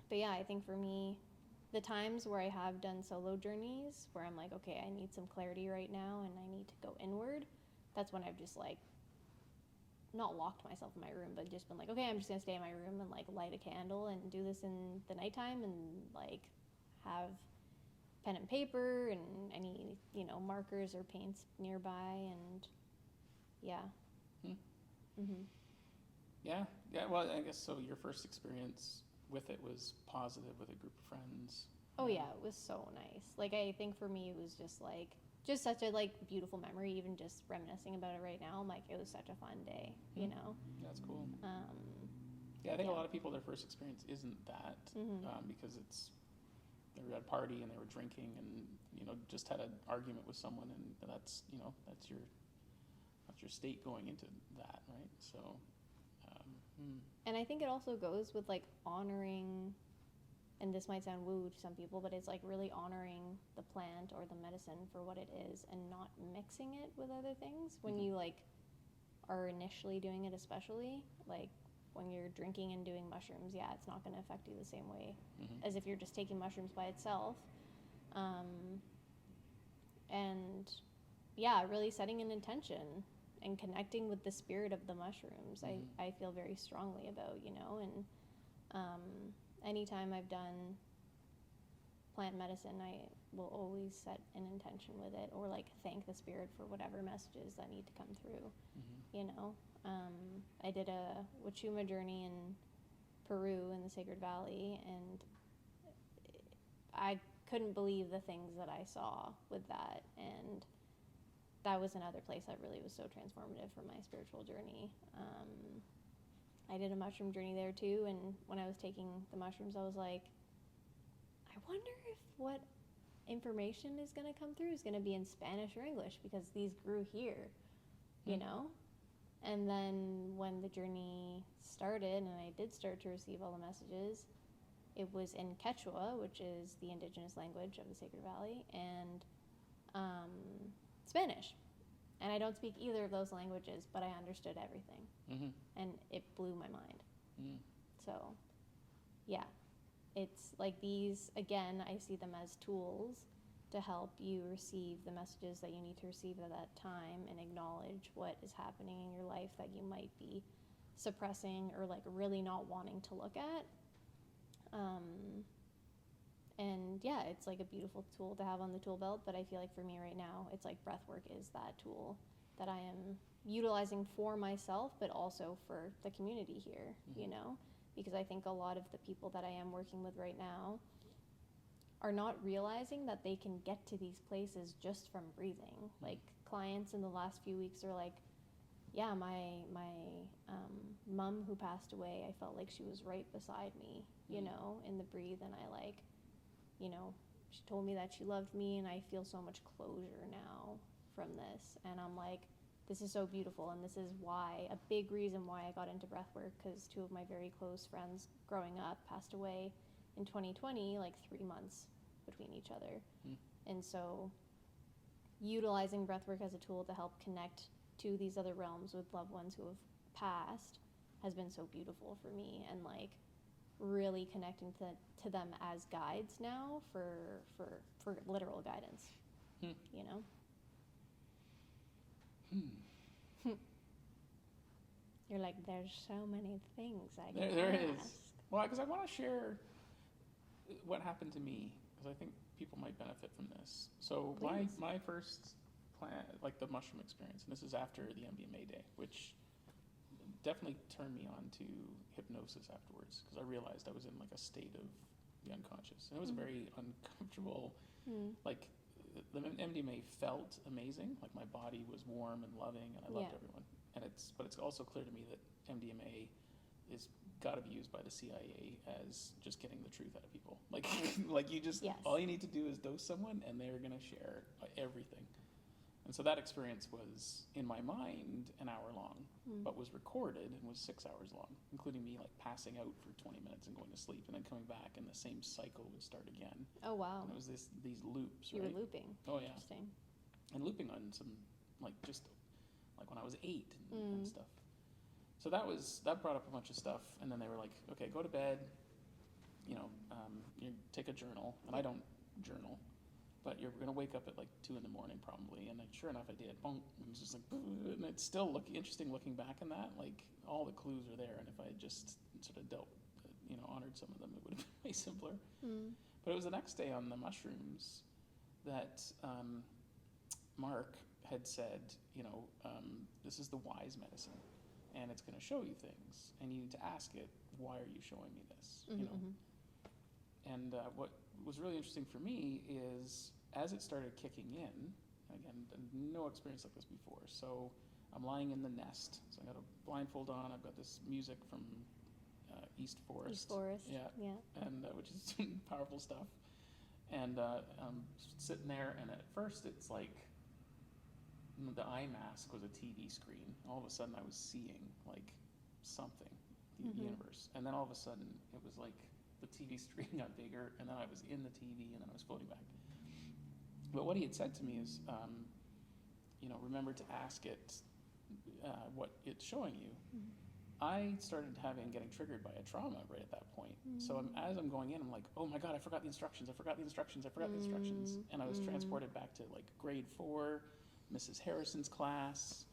But yeah, I think for me, the times where I have done solo journeys where I'm like, okay, I need some clarity right now and I need to go inward, that's when I've just like not locked myself in my room, but just been like, okay, I'm just gonna stay in my room and like light a candle and do this in the nighttime and like have pen and paper and any, you know, markers or paints nearby, and yeah. Mm-hmm. Yeah. Well, I guess so. Your first experience with it was positive with a group of friends. Oh yeah, it was so nice. Like, I think for me, it was just such a like beautiful memory. Even just reminiscing about it right now, I'm like, it was such a fun day, you know. That's cool. Yeah, I think a lot of people, their first experience isn't that, because it's, they were at a party and they were drinking and, you know, just had an argument with someone, and that's, you know, that's your state going into that, right? So, and I think it also goes with like honoring, and this might sound woo to some people, but it's like really honoring the plant or the medicine for what it is and not mixing it with other things when you like are initially doing it, especially like when you're drinking and doing mushrooms. Yeah, it's not going to affect you the same way as if you're just taking mushrooms by itself. And yeah, really setting an intention and connecting with the spirit of the mushrooms. I feel very strongly about, you know, and anytime I've done plant medicine, I will always set an intention with it, or like thank the spirit for whatever messages that need to come through. You know, I did a Wachuma journey in Peru in the Sacred Valley, and I couldn't believe the things that I saw with that, and that was another place that really was so transformative for my spiritual journey. I did a mushroom journey there too, and when I was taking the mushrooms, I was like, I wonder if what information is going to come through is going to be in Spanish or English, because these grew here, you know? And then when the journey started and I did start to receive all the messages, it was in Quechua, which is the indigenous language of the Sacred Valley, and Spanish. And I don't speak either of those languages, but I understood everything. And it blew my mind. So, yeah. It's like these, again, I see them as tools to help you receive the messages that you need to receive at that time and acknowledge what is happening in your life that you might be suppressing or like really not wanting to look at. And yeah, it's like a beautiful tool to have on the tool belt, but I feel like for me right now, it's like breathwork is that tool that I am utilizing for myself, but also for the community here, you know, because I think a lot of the people that I am working with right now are not realizing that they can get to these places just from breathing. Like clients in the last few weeks are like, yeah, my mom who passed away, I felt like she was right beside me, you know, in the breathe, and I like, you know, she told me that she loved me, and I feel so much closure now from this. And I'm like, this is so beautiful, and this is why, a big reason why I got into breathwork, because two of my very close friends growing up passed away in 2020, like 3 months between each other. And so utilizing breathwork as a tool to help connect to these other realms with loved ones who have passed has been so beautiful for me, and like really connecting to them as guides now for literal guidance. You know? You're like, there's so many things I can there ask. is. Well, because I want to share what happened to me, because I think people might benefit from this. So my first plant, like the mushroom experience, and this is after the MDMA day, which definitely turned me on to hypnosis afterwards, because I realized I was in like a state of the unconscious, and it was a very uncomfortable, like the MDMA felt amazing, like my body was warm and loving, and I loved everyone. And but it's also clear to me that MDMA is got to be used by the CIA as just getting the truth out of people. Like, like you just, all you need to do is dose someone and they're going to share everything. And so that experience was in my mind an hour long, but was recorded and was 6 hours long, including me like passing out for 20 minutes and going to sleep and then coming back, and the same cycle would start again. Oh, wow. And it was these loops, You right? were looping. Oh, yeah. Interesting. And looping on some, like just like when I was 8 and stuff. So that brought up a bunch of stuff, and then they were like, okay, go to bed, you know, you take a journal, and I don't journal. but you're going to wake up at like 2 in the morning probably. And then sure enough, I did. Bonk, and it was just like, and it's still interesting looking back on that. Like all the clues are there, and if I had just sort of honored some of them, it would have been way simpler. Mm. But it was the next day on the mushrooms that Mark had said, this is the wise medicine, and it's going to show you things, and you need to ask it, why are you showing me this? Mm-hmm. And what was really interesting for me is as it started kicking in, again, no experience like this before, so I'm lying in the nest, so I got a blindfold on, I've got this music from East Forest. Yeah. And which is powerful stuff. And I'm sitting there, and at first it's like the eye mask was a TV screen. All of a sudden I was seeing like something, the universe. And then all of a sudden it was like the TV screen got bigger, and then I was in the TV, and then I was floating back. But what he had said to me is, remember to ask it what it's showing you. Mm-hmm. I started getting triggered by a trauma right at that point. So as I'm going in, I'm like, oh my God, I forgot the instructions. And I was transported back to like grade 4, Mrs. Harrison's class.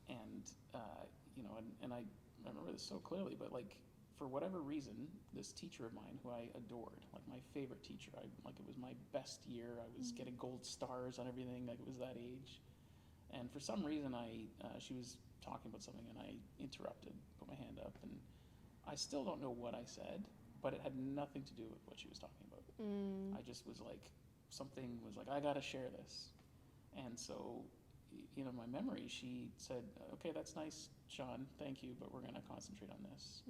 And, and I remember this so clearly, but like, for whatever reason, this teacher of mine who I adored, like my favorite teacher, it was my best year. I was getting gold stars on everything, like it was that age. And for some reason, she was talking about something, and I interrupted, put my hand up, and I still don't know what I said, but it had nothing to do with what she was talking about. I just was like, something was like, I gotta share this. And so, my memory, she said, okay, that's nice, Sean, thank you, but we're gonna concentrate on this.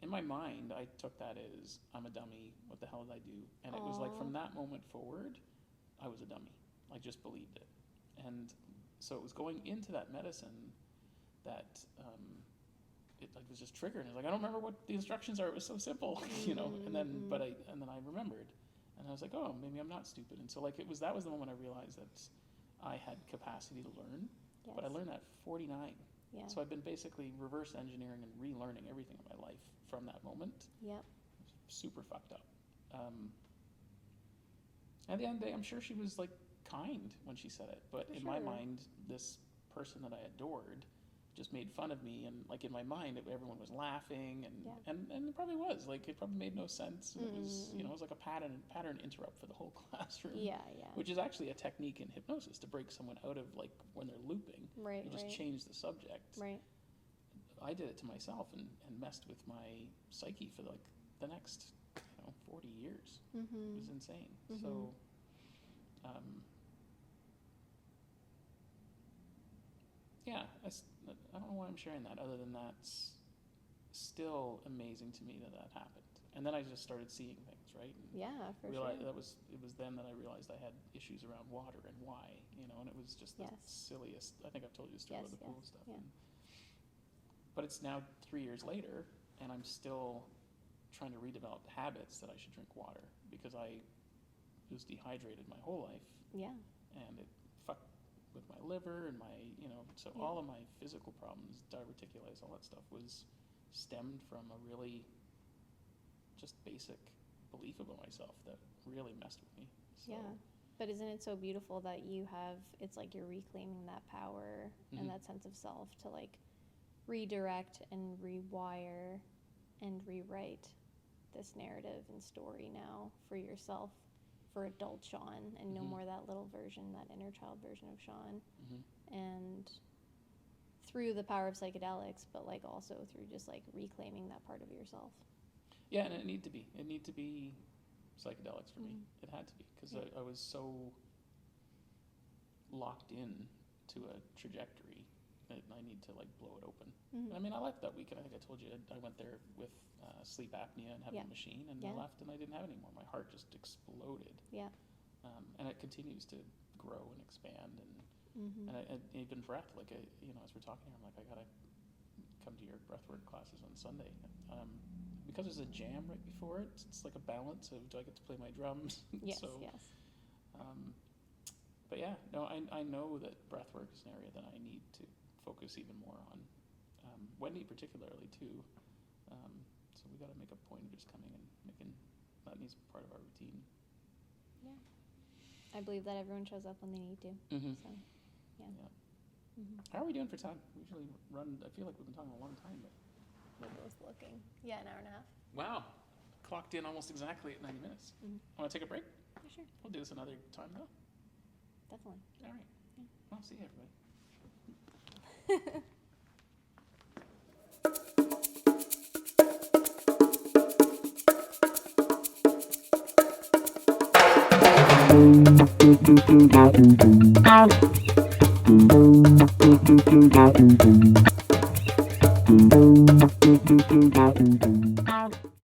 In my mind, I took that as, I'm a dummy, what the hell did I do? And it was like, from that moment forward, I was a dummy. I just believed it. And so it was going into that medicine that it was just triggered. It was like, I don't remember what the instructions are. It was so simple, And then, and then I remembered, and I was like, oh, maybe I'm not stupid. And so like that was the moment I realized that I had capacity to learn. Yes. But I learned at 49. Yeah. So I've been basically reverse engineering and relearning everything in my life from that moment. Yep. Super fucked up. At the end of the day, I'm sure she was like kind when she said it, but in my mind, this person that I adored just made fun of me, and like in my mind, everyone was laughing, and it probably was like, it probably made no sense, and it was it was like a pattern interrupt for the whole classroom. Yeah. Which is actually a technique in hypnosis to break someone out of like when they're looping. Right. You just change the subject. Right. I did it to myself and messed with my psyche for like the next 40 years. It was insane. So. Yeah, I don't know why I'm sharing that, other than that's still amazing to me that happened. And then I just started seeing things, right? And for sure. It was then that I realized I had issues around water and why, and it was just the silliest. I think I've told you the story about the pool stuff. Yeah. But it's now 3 years later, and I'm still trying to redevelop habits that I should drink water, because I was dehydrated my whole life. Yeah. And it fucked with my liver and my, so all of my physical problems, diverticulitis, all that stuff was stemmed from a really just basic belief about myself that really messed with me. So. Yeah. But isn't it so beautiful that it's like you're reclaiming that power and that sense of self to like redirect and rewire and rewrite this narrative and story now for yourself, for adult Sean, and no more that little version, that inner child version of Sean. And through the power of psychedelics, but like also through just like reclaiming that part of yourself. Yeah, and it needed to be psychedelics for me. It had to be, because I was so locked in to a trajectory that I need to like blow it open. I mean, I left that weekend. I think I told you I went there with sleep apnea and having a machine, and I left and I didn't have it anymore. My heart just exploded. Yeah. And it continues to grow and expand, and even breath. Like as we're talking here, I'm like, I gotta come to your breathwork classes on Sunday. Because there's a jam right before it, it's like a balance of, do I get to play my drums? Yes. But yeah, no, I know that breathwork is an area that I need to focus even more on. Wendy particularly too. So we got to make a point of just coming and making that needs part of our routine. Yeah. I I believe that everyone shows up when they need to. Mm-hmm. So, yeah. How are we doing for time? We usually run, I feel like we've been talking a long time, but. We're both looking. Yeah, an hour and a half. Wow. Clocked in almost exactly at 90 minutes. Want to take a break? Yeah, sure. We'll do this another time, though. Definitely. All right. Yeah. Well, see you, everybody.